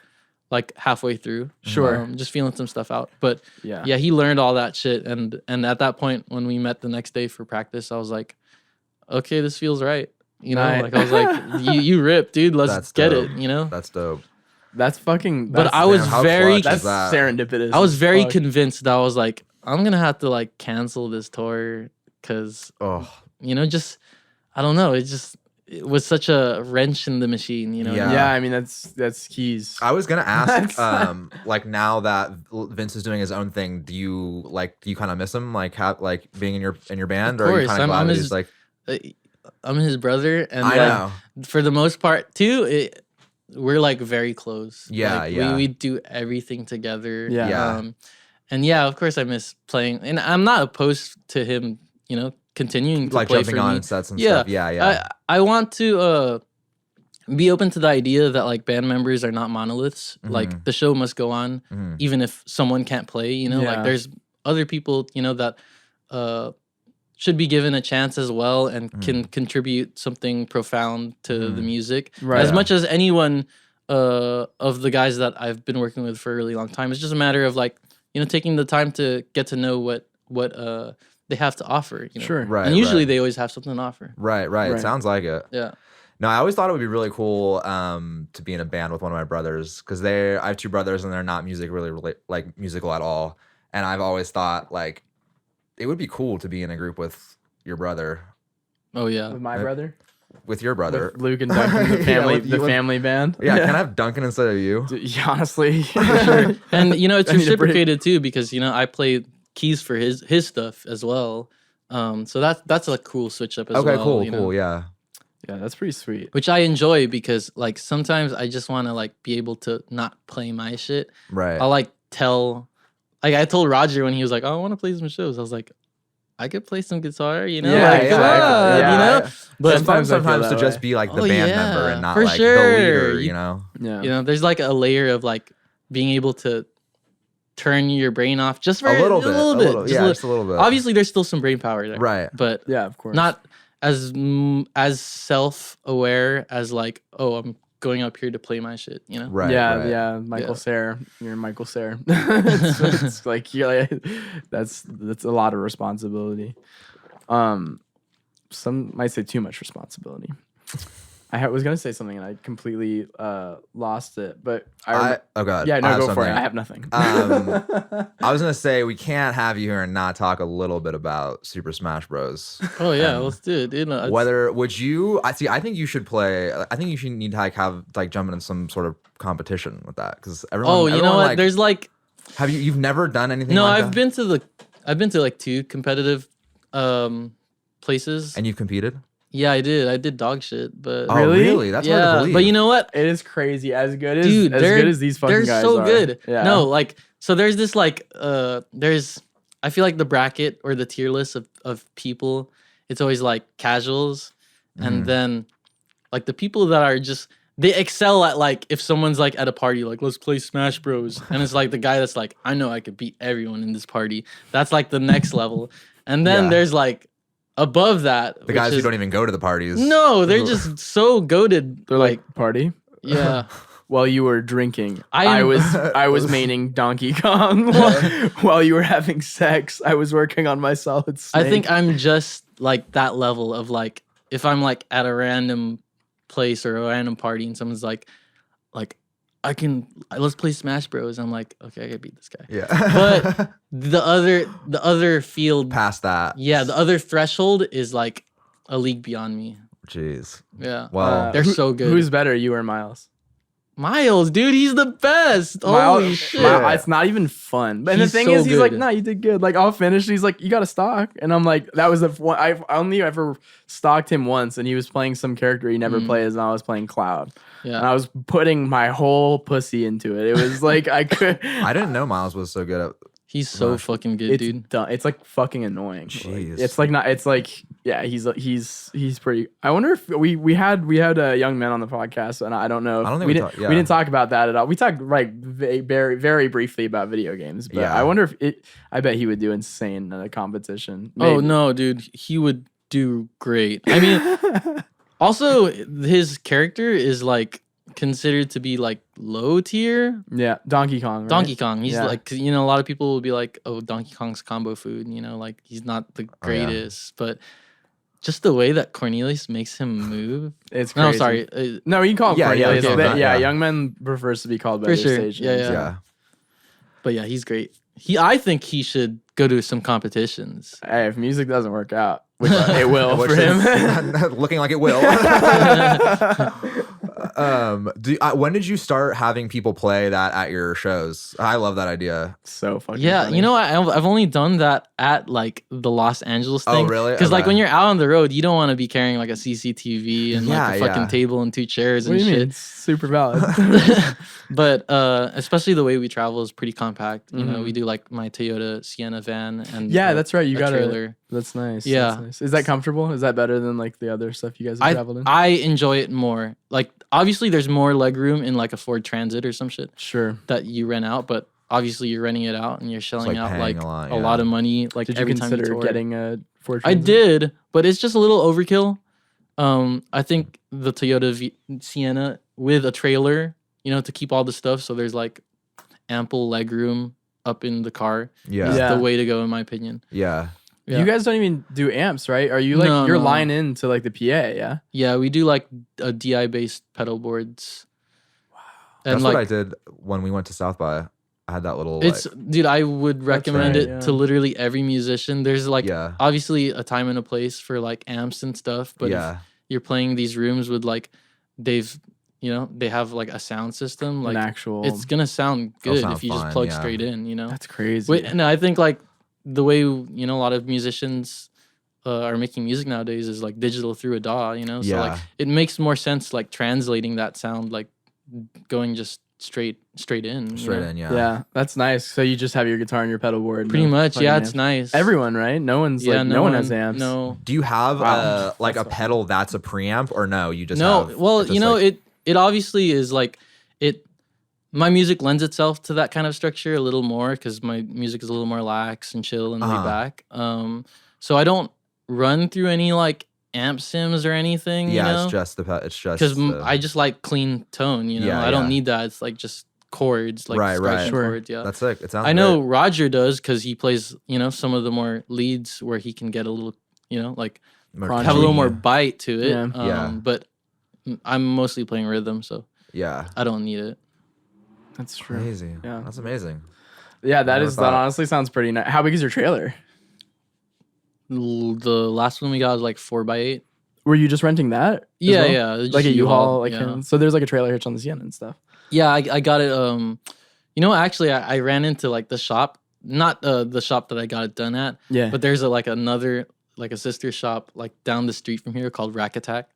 like halfway through. Sure. Just feeling some stuff out. But Yeah. yeah, he learned all that shit, and at that point when we met the next day for practice, I was like, okay, this feels right. Nice. Like I was like, you rip, dude. Let's That's get dope. it. That's dope. That's fucking. But That's, I was Damn, how very clutch that's is that? serendipitous. I was as very fuck. convinced that I was like, I'm gonna have to like cancel this tour, because Oh, just I don't know. It was such a wrench in the machine. Yeah. Yeah, I mean that's keys. I was gonna ask, That's- like now that Vince is doing his own thing, do you kind of miss him, like being in your band, Of or are you course, kind of glad I'm that his- he's like, I'm his brother, and I like, know, for the most part too, we're like very close. Yeah, Like, yeah. We do everything together. Yeah. Yeah. And yeah, of course I miss playing, and I'm not opposed to him, continuing to like play jumping for on me. and sets and Yeah. stuff. Yeah. I want to be open to the idea that like band members are not monoliths. Like the show must go on, Mhm. even if someone can't play. Yeah. Like there's other people that should be given a chance as well, and can contribute something profound to the music. Right. As Yeah. much as anyone of the guys that I've been working with for a really long time. It's just a matter of like taking the time to get to know what they have to offer. Sure. Right. And usually right. they always have something to offer. Right. Right. It sounds like it. Yeah. No, I always thought it would be really cool to be in a band with one of my brothers, because I have two brothers and they're not like musical at all. And I've always thought like it would be cool to be in a group with your brother, Oh yeah. With my brother, with your brother. with Luke and Duncan, the Yeah, family, with you the and- family band. Yeah, can I have Duncan instead of you? Yeah, honestly, Sure. And it's I need a break. reciprocated too, because I play keys for his stuff as well. So that's a cool switch up as Okay, well. cool, yeah. yeah, that's pretty sweet. Which I enjoy, because like sometimes I just want to like be able to not play my shit. Right. I'll like I told Roger when he was like, "Oh, I want to play some shows." I was like, I could play some guitar, Yeah, like, exactly. come on, Yeah, But It's fun Sometimes I feel sometimes to that just way. be like the Oh, band yeah, member and not for like sure. the leader, Yeah, there's like a layer of like being able to turn your brain off just for A little bit. just Yeah, a just a little bit. Obviously, there's still some brain power there, Right. but yeah, of course. not as self-aware as like, oh, I'm going up here to play my shit, Right. yeah, right. yeah. Michael Yeah. Seyer, you're Michael Seyer. it's like that's a lot of responsibility. Some might say too much responsibility. I was gonna say something and I completely lost it, but Oh god. yeah, I no, have go for it. something. I have nothing. I was gonna say we can't have you here and not talk a little bit about Super Smash Bros. Oh yeah, let's do it. It's- Whether would you? I see. I think you should play. I think you should need to have jump in some sort of competition with that, because everyone. oh, you know everyone, what? like, There's like you've never done anything? no, like I've that? been to like 2 competitive places. And you've competed. Yeah, I did dog shit, but Oh, Really? really? That's hard to yeah, believe. but you know what? It is crazy. As good as Dude, as they're good as these fucking they're guys so are. good. Yeah. No, like so there's this like there's I feel like the bracket or the tier list of people, it's always like casuals, and Mhm. then like the people that are just they excel at like if someone's like at a party like let's play Smash Bros, and it's like the guy that's like I know I could beat everyone in this party. That's like the next level, and then Yeah. there's like above that The guys who is, don't even go to the parties. no, they're just so goated. They're like party. yeah. while you were drinking. I am- I was maining Donkey Kong while you were having sex. I was working on my Solid Snake. I think I'm just like that level of like if I'm like at a random place or a random party and someone's like let's play Smash Bros. I'm like, okay, I can beat this guy. Yeah. But the other field, past that. yeah, the other threshold is like a league beyond me. Jeez. Yeah. Well, They're so good. Who's better, you or Miles? Miles, dude, he's the best. Holy shit. It's not even fun. But He's the thing so is, he's like, good. "Nah, you did good." Like, I'll finish. He's like, "You got to stock," and I'm like, "That was the one." I only ever stalked him once, and he was playing some character he never plays, and I was playing Cloud, Yeah. and I was putting my whole pussy into it. It was like I could. I didn't know Miles was so good at. He's so Gosh. fucking good, It's dude. dumb. It's like fucking annoying. Like, Jeez. it's like not. It's like yeah. He's pretty. I wonder if we had young men on the podcast, and I don't know. If I don't think we we didn't. talk- yeah. We didn't talk about that at all. We talked like very very briefly about video games, but Yeah. I wonder if it. I bet he would do insane in a competition. Oh Maybe. no, dude, he would do great. I mean, also his character is like considered to be like low tier. Yeah, Donkey Kong. Right? Donkey Kong. He's Yeah. like, you know, a lot of people will be like, oh, Donkey Kong's combo food, you know, like he's not the Oh, yeah. greatest, but just the way that Cornelius makes him move. It's crazy. No, sorry. No, you can call him Yeah, Cornelius. yeah, okay, But okay. yeah, Yeah. young men prefers to be called by For their sure. stage Yeah, names. Yeah. But yeah, he's great. I think he should go to some competitions. Hey, if music doesn't work out, which it will Which for him. is looking like it will. When did you start having people play that at your shows? I love that idea. So fucking Yeah, funny. you know, I've only done that at like the Los Angeles Oh, thing. really? Because like Okay. when you're out on the road, you don't want to be carrying like a CCTV and Yeah, like a fucking yeah. table and 2 chairs What and do you mean? shit. It's super valid. But especially the way we travel is pretty compact. You know, Mhm. we do like my Toyota Sienna van and Yeah, that's right. You a got a trailer. That's nice. Yeah. That's nice. Is that comfortable? Is that better than like the other stuff you guys have traveled in? I enjoy it more. Like obviously there's more legroom in like a Ford Transit or some shit Sure. that you rent out, but obviously you're renting it out and you're shelling like out paying like a lot, a yeah. lot of money like Did you every time you consider tour. getting a Ford I Transit? did, but it's just a little overkill. I think the Toyota Sienna with a trailer, you know, to keep all the stuff, so there's like ample legroom up in the car. Yeah. Is Yeah. the way to go in my opinion. Yeah. Yeah. You guys don't even do amps, right? Are you like No, you're no. line into like the PA? Yeah. Yeah, we do like a DI based pedal boards. Wow. And That's like what I did when we went to South by. I had that little. it's like, dude, I would recommend right, it yeah. to literally every musician. There's like yeah. obviously a time and a place for like amps and stuff, but if Yeah. you're playing these rooms with like they have like a sound system, like An actual. it's gonna sound It'll good sound if you just fine, plug yeah. straight in, you know. That's crazy. Wait, no, I think like the way a lot of musicians are making music nowadays is like digital through a DAW, you know. So like Yeah. it makes more sense like translating that sound, like going just straight in. you Straight know? in. Yeah. Yeah, that's nice. So you just have your guitar and your pedal board. and Pretty no much, fucking yeah. It's amps. nice. Everyone, right? No one's yeah, like no one has amps. No, Do you have Wow. like a That's pedal that's a preamp or no? You just no. have, Well, it's you just know, like- it obviously is like it. My music lends itself to that kind of structure a little more because my music is a little more lax and chill and laid Uh-huh. back. So I don't run through any like amp sims or anything. Yeah, you know? it's just it's just Because the- I just like clean tone. You know, Yeah, I don't yeah. need that. It's like just chords, like Right, right. scratching Sure. chords. Yeah. that's it. It sounds. I know great. Roger does because he plays, you know, some of the more leads where he can get a little, you know, like More Crunchy. have a little more clean. bite to it. Yeah. Yeah. But I'm mostly playing rhythm, so Yeah. I don't need it. That's true. Crazy. Yeah. That's amazing. Yeah, that Never is that thought. honestly sounds pretty nice. How big is your trailer? The last one we got was like 4x8. Were you just renting that? as Yeah, well? yeah. just Like a U-Haul, like yeah. so there's like a trailer hitch on the Sienna and stuff. Yeah, I got it. You know, actually, I ran into like the shop, not the shop that I got it done at, Yeah. but there's another like a sister shop like down the street from here called Rack Attack.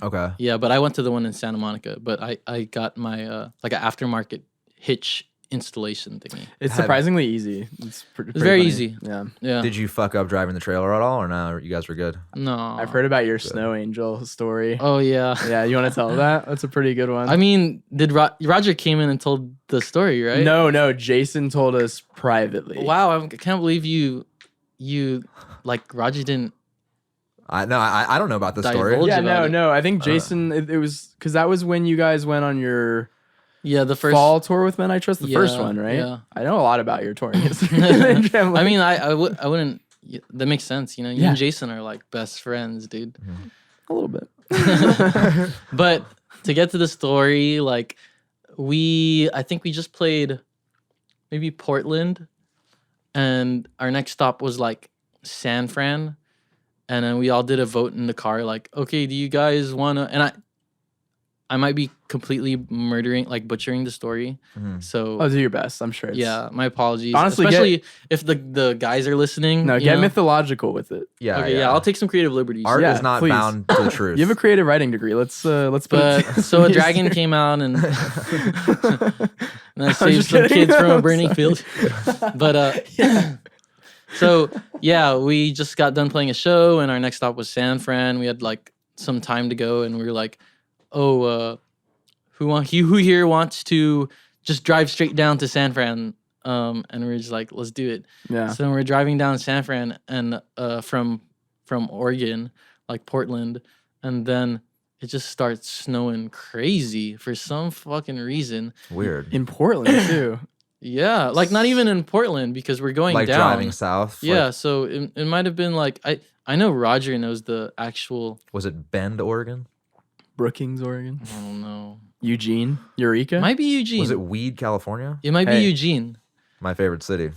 Okay. Yeah, but I went to the one in Santa Monica. But I got my like an aftermarket hitch installation thingy. It's Have- surprisingly easy. It's pretty very funny. easy. Yeah. Yeah. Did you fuck up driving the trailer at all, or no? You guys were good. No. I've heard about your snow angel story. Oh yeah. Yeah, you want to tell that? That's a pretty good one. I mean, did Roger came in and told the story, right? No, Jason told us privately. Wow, I can't believe you like Roger didn't. I don't know about the story. Divulge Yeah, about it. no. I think Jason. It was because that was when you guys went on your Yeah, the first fall tour with Men I Trust, the first Yeah, one, right? yeah. I know a lot about your touring history. I mean, I wouldn't. That makes sense. You know, you Yeah. and Jason are like best friends, dude. a little bit. But to get to the story, like I think we just played maybe Portland, and our next stop was like San Fran, and then we all did a vote in the car, like, okay, do you guys wanna? And I might be completely butchering the story, so Oh, do your best. I'm sure. It's, yeah, my apologies. Honestly, especially if the guys are listening. No, you get know? mythological with it. Yeah, Okay, yeah, I'll take some creative liberties. Art Yeah, is not please. bound to the truth. You have a creative writing degree. Let's put But it. so a dragon came out and, and I saved just some kidding. kids from a I'm burning sorry. field. But so yeah, we just got done playing a show, and our next stop was San Fran. We had like some time to go, and we were like, "Oh, who here wants to just drive straight down to San Fran?" And we were just like, "Let's do it." Yeah. So then we're driving down San Fran and from Oregon, like Portland, and then it just starts snowing crazy for some fucking reason. Weird. In Portland too. Yeah, like not even in Portland because we're going Like down. driving south. Yeah, Like, so it might have been like I know Roger knows the actual. was it Bend, Oregon? Brookings, Oregon. I don't know. Eugene, Eureka. Might be Eugene. Was it Weed, California? It might Hey. be Eugene. My favorite city.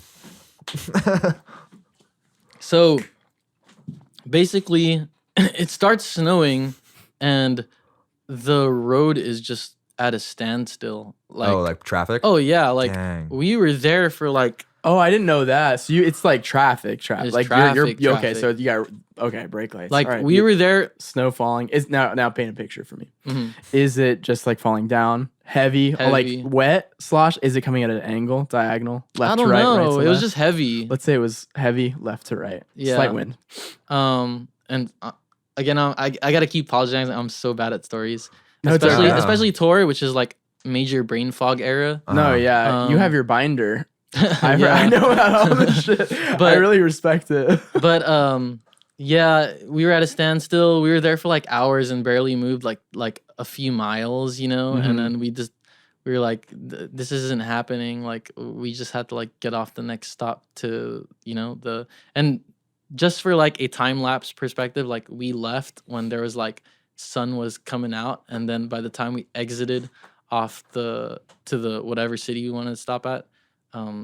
So basically, it starts snowing, and the road is just at a standstill. Like traffic? Oh yeah, like Dang. we were there for like Oh, I didn't know that. So it's like traffic. It's Like traffic, you're okay. traffic. So you got brake lights. like All right, we were there. snow falling. Is now paint a picture for me. Mhm. Is it just like falling down, heavy, or like Heavy. wet slosh? Is it coming at an angle, diagonal, left I don't to right, know. right to It was left? just heavy. Let's say it was heavy, left to right. Yeah. Slight wind. And again, I gotta keep apologizing. I'm so bad at stories, No, it's especially okay. especially Tor, which is like major brain fog era. No, yeah, you Um, have your binder. I yeah. know about all this shit. I But- really respect it. But yeah, we were at a standstill. We were there for like hours and barely moved like a few miles, you know. Mhm. And then we were like, this isn't happening. Like we just had to like get off the next stop to and just for like a time lapse perspective, like we left when there was like sun was coming out, and then by the time we exited off to the whatever city we wanted to stop at,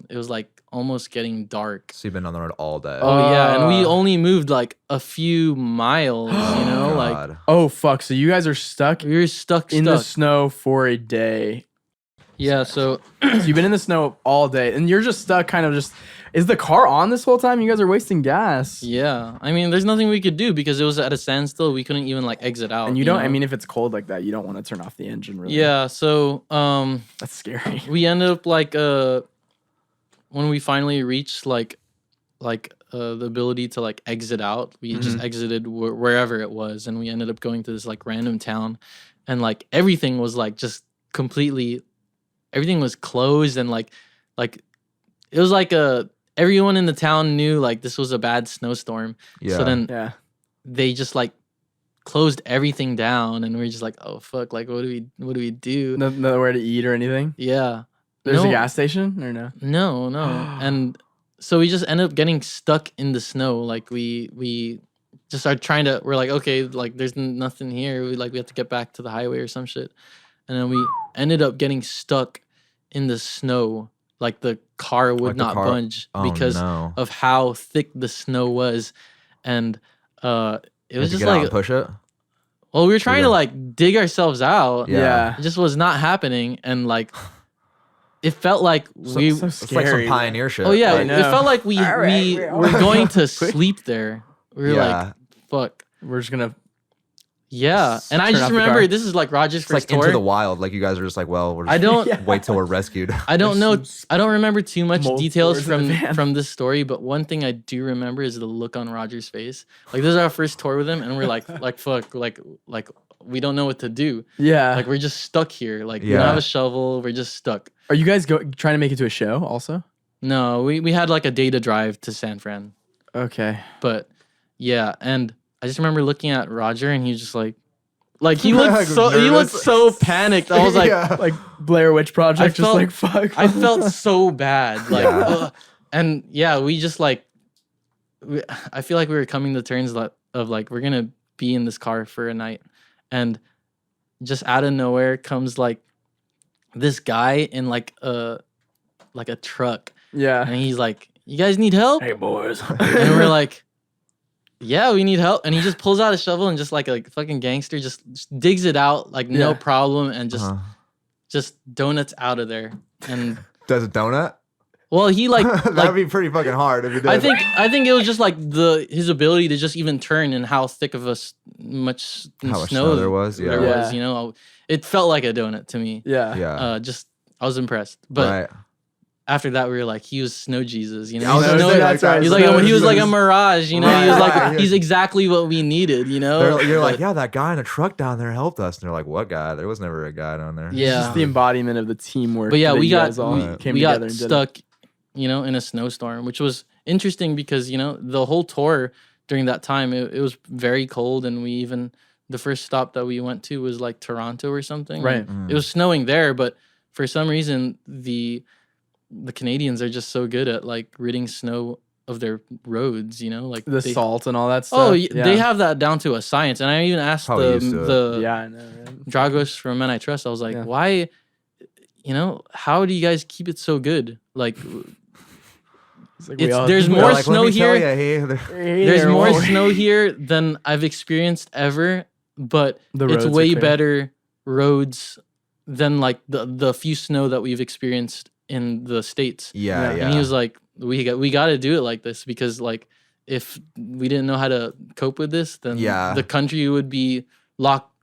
it was like almost getting dark. So you've been on the road all day. Oh yeah, and we Uh. only moved like a few miles, you know, like God. Oh fuck! So you guys are stuck we were stuck. in the snow for a day. Yeah, so So you've been in the snow all day, and you're just stuck. Kind of just. Is the car on this whole time? You guys are wasting gas. yeah, I mean, there's nothing we could do because it was at a standstill. We couldn't even like exit out. And you don't. I know? mean, if it's cold like that, you don't want to turn off the engine. Really. Yeah, so That's scary. we ended up like when we finally reached like the ability to like exit out, we just exited wherever it was, and we ended up going to this like random town, and like everything was like just completely, everything was closed, and like it was like everyone in the town knew like this was a bad snowstorm. Yeah. So then Yeah. they just like closed everything down, and we are just like, oh fuck, like what do we do? Nowhere to eat or anything. Yeah. There's a No. gas station or no? No. And so we just ended up getting stuck in the snow. Like we just started we're like, okay, like there's nothing here. We have to get back to the highway or some shit. And then we ended up getting stuck in the snow. Like the car would Like the not car- budge Oh, because no. of how thick the snow was. And it was Did you just get out like, and push it? well, we were trying to Yeah. like dig ourselves out. Yeah. It just was not happening. And like, it felt like we, so It's like some scary. pioneer shit. oh yeah, I it know. felt like we All right, we we're were all- going to sleep there. We were Yeah. like, fuck. We're just gonna. Yeah. S- And I turn just off the remember car. this is like Roger's It's like first into tour. the wild. Like you guys are just like, well, we're just I don't Yeah. wait till we're rescued. I don't know There's I don't remember too much mold details spores in the from van. from this story, but one thing I do remember is the look on Roger's face. Like this is our first tour with him, and we're like fuck, like we don't know what to do. Yeah. Like we're just stuck here. Like we Yeah. don't have a shovel, we're just stuck. Are you guys trying to make it to a show also? No, we had like a day to drive to San Fran. Okay. But yeah, and I just remember looking at Roger, and he was just like, Like he looked Nervous. so panicked. I was like, Yeah. Like Blair Witch Project, just felt- like fuck. I felt so bad. Like, Yeah. and yeah, we just like, I feel like we were coming to terms of like we're gonna be in this car for a night, and just out of nowhere comes like this guy in like a truck, yeah. and he's like, "You guys need help?" Hey boys. And we're like, "Yeah, we need help." And he just pulls out a shovel and just like a fucking gangster, just digs it out like no Yeah. problem, and Uh-huh. just donuts out of there. And Does a donut? well, he like That'd be pretty fucking hard if you did. I think it was just like his ability to just even turn and how thick of much How much snow snow there was, yeah. was, you know. It felt like a donut to me. yeah. Yeah. Just I was impressed. But right. after that we were like, he was snow Jesus, you know. I was He's gonna snow- say, that's right. He's Snow like he was like a Jesus. mirage, you know. He was Right. like he's exactly what we needed, you know. You're like, But- yeah, that guy in a truck down there helped us. And they're like, what guy? There was never a guy down there. Yeah. Just the embodiment of the teamwork. But yeah, that we you got guys all came we together got and did it. stuck, you know, in a snowstorm, which was interesting because, you know, the whole tour during that time it was very cold, and the first stop that we went to was like Toronto or something. Right. and It was snowing there, but for some reason the Canadians are just so good at like ridding snow of their roads, you know, like The they, salt and all that stuff. Oh, yeah. they have that down to a science. And I even asked Probably used to it. the Yeah, I know. Right? Dragos from Men I Trust. I was like, Yeah. why, you know, how do you guys keep it so good? Like, It's like we it's- all- there's we more all- Like, snow let me tell here. ya, hey, Hey there's there, more Warwick. snow here than I've experienced ever, but The it's roads are way crazy. better roads than like the few snow that we've experienced in the States. Yeah, Yeah. yeah. And he was like, we got to do it like this, because like if we didn't know how to cope with this, then Yeah. the country would be locked,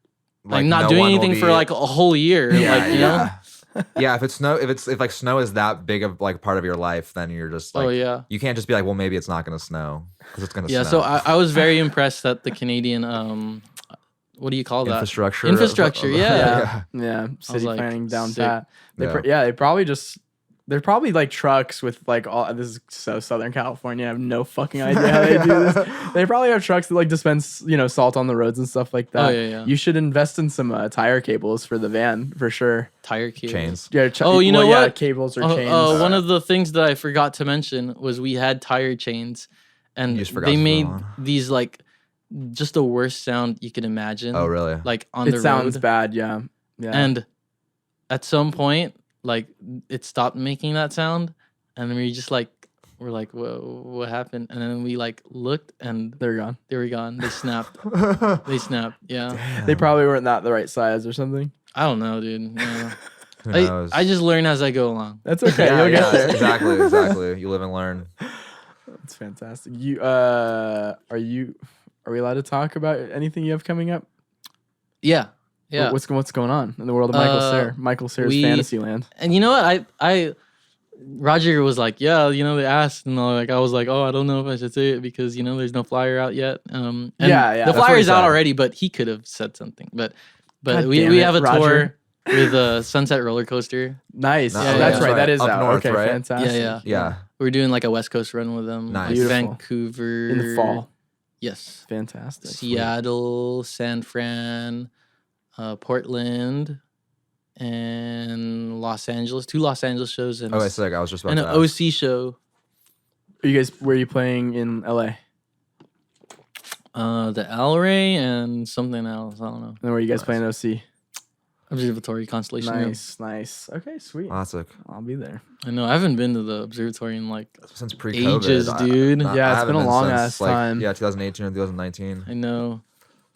like no not doing one will anything for be- like a whole year. yeah, like, you know? yeah. Yeah, if like snow is that big of like part of your life, then you're just like, Oh yeah. you can't just be like, well, maybe it's not gonna snow because it's gonna Yeah, snow. so I was very impressed that the Canadian what do you call that? Infrastructure. Infrastructure, yeah. Yeah, city like, planning down sick. pat. Yeah. They probably just they're probably like trucks with like all this is so Southern California. I have no fucking idea how they do this. They probably have trucks that like dispense, you know, salt on the roads and stuff like that. Oh, yeah, yeah. You should invest in some tire cables for the van for sure. Tire cables. Chains. Yeah. Oh, you know yeah, what? cables or Oh, chains. one of the things that I forgot to mention was we had tire chains, and You just forgot they to put made them on. these like just the worst sound you could imagine. Oh, really? Like on It the sounds road. bad. Yeah. Yeah. And at some point, like it stopped making that sound, and we just like we're like, whoa, what happened? And then we like looked, and they're gone. they were gone. They snapped. They snapped. Yeah. They probably weren't that the right size or something. I don't know, dude. Yeah. Who knows? I just learn as I go along. That's okay. yeah, You'll get yeah, there. exactly. You live and learn. That's fantastic. You are we allowed to talk about anything you have coming up? Yeah. Yeah. What's going on in the world of Michael Seyer? Michael Sayer's we- Fantasyland. And you know what? I Roger was like, yeah, you know, they asked, and like I was like, oh, I don't know if I should say it because you know there's no flyer out yet. And Yeah, the that's what he flyer's out said. already, but he could have said something. But God we damn we it, have a Roger. tour with a Sunset roller coaster. Nice. No, yeah, That's yeah. right. That is Up out. north, Okay, right? fantastic. Yeah. Yeah. We're doing like a West Coast run with them. Nice. Like Beautiful. Vancouver In the fall. Yes. Fantastic. Seattle, San Fran, Portland, and Los Angeles. 2 Los Angeles shows and, Oh, wait, sick. I was just about and an to ask. OC show. Are you guys where are you playing in LA? The El Rey and something else. I don't know. And where are you guys playing OC? Observatory Constellation Room. Nice. Okay, sweet. Oh, that's sick. I'll be there. I know. I haven't been to the observatory in like. Since pre-COVID. Ages, dude. I Yeah, it's haven't been a long since, ass like, time. Yeah, 2018 or 2019. I know.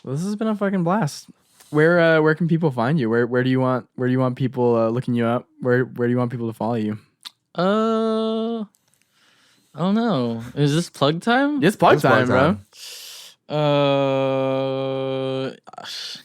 Well, this has been a fucking blast. Where can people find you? Where do you want people looking you up? Where do you want people to follow you? I don't know. Is this plug time? It's plug It's plug time, bro. time.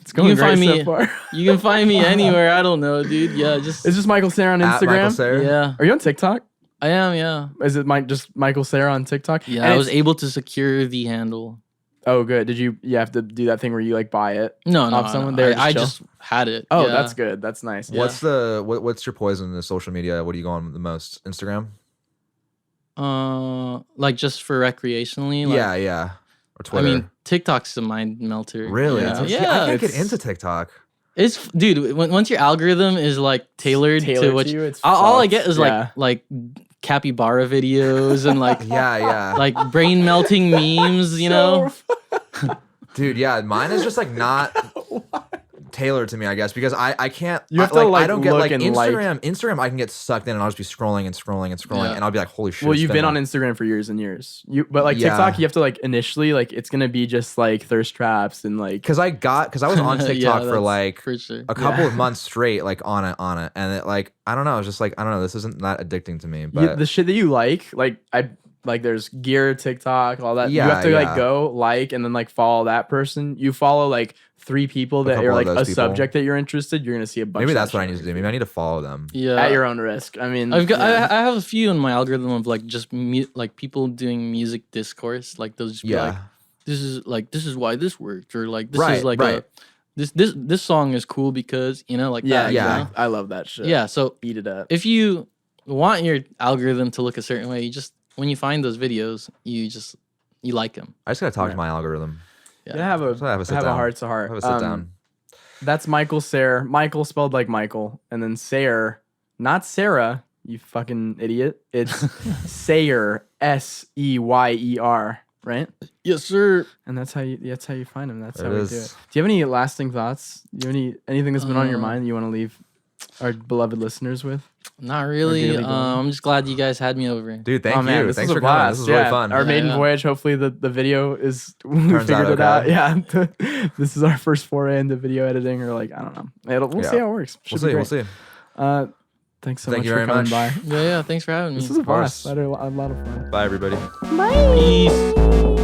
It's going you can great find me. so far. You can find me anywhere. I don't know, dude. Yeah, just It's just Michael Sayer on At Michael Instagram. Seyer. yeah. Are you on TikTok? I am. Yeah. Is it just Michael Sayer on TikTok? Yeah. And I was it's- able to secure the handle. Oh, good. Did you have to do that thing where you like buy it? No, Off someone? They were I just chill? just had it. Oh, yeah. that's good. That's nice. Yeah. What's your poison in the social media? What do you go on the most? Instagram? Like just for recreationally. Like, yeah. Or Twitter. I mean, TikTok's a mind melter. Really? Yeah. See, Yeah. I can't get It's- into TikTok. It's dude. Once your algorithm is like tailored to Tailored what to you, it's all I fucked. get is Yeah. like capybara videos and like Yeah. like brain melting memes. You know. Dude, yeah, mine is just like not tailored to me, I guess, because I can't. You have I, to, I don't get look like and Instagram. Instagram, I can get sucked in and I'll just be scrolling and scrolling and scrolling, Yeah. and I'll be like, holy shit. Well, it's you've been on finished. Instagram for years and years. But like Yeah. TikTok, you have to like initially like it's gonna be just like thirst traps and like because I was on Yeah, TikTok for that's like for sure. a couple Yeah. of months straight, like on it, and it like I don't know, it's just like I don't know, this isn't that addicting to me, but the shit that you like I like there's gear TikTok, all that. You Yeah, have to yeah. like go like and then like follow that person. You follow like 3 people that couple are of like those a people. subject that you're interested. You're gonna see a bunch. maybe of that's that what I shit need on to do. your Maybe I need to follow them. Yeah. at your own risk. I mean, I've got yeah. I have a few in my algorithm of like just like people doing music discourse. Like they'll just be like, this is why this worked, or like this Right, is like right. this song is cool because like yeah, that. yeah. You know? I love that shit. Yeah. So Eat it up. if you want your algorithm to look a certain way, you just when you find those videos, you like them. I just gotta talk Yeah. to my algorithm. Yeah. Yeah, have a So have a sit have a down. heart to heart. Have a sit down. That's Michael Seyer. Michael spelled like Michael, and then Seyer, not Sarah. You fucking idiot. It's Seyer, Seyer, right? Yes, sir. And that's how you find him. That's There how it we is. do it. Do you have any lasting thoughts? Do you have anything that's been on your Uh, mind that you want to leave our beloved listeners with? Not really. daily goal. I'm just glad you guys had me over. Dude, thank Oh, you. man, this Thanks was for a coming. blast. This was really Yeah. fun. Our maiden Yeah. voyage. Hopefully the video is we Turns out figured it out. okay. Yeah. This is our first foray into video editing, or like I don't know. We'll see Yeah. how it works. We'll Should be see. We'll great. see. Thanks so Thank much you for very coming much. by. Yeah. Thanks for having me. This was a Of course. blast. I had a lot of fun. Bye, everybody. Peace.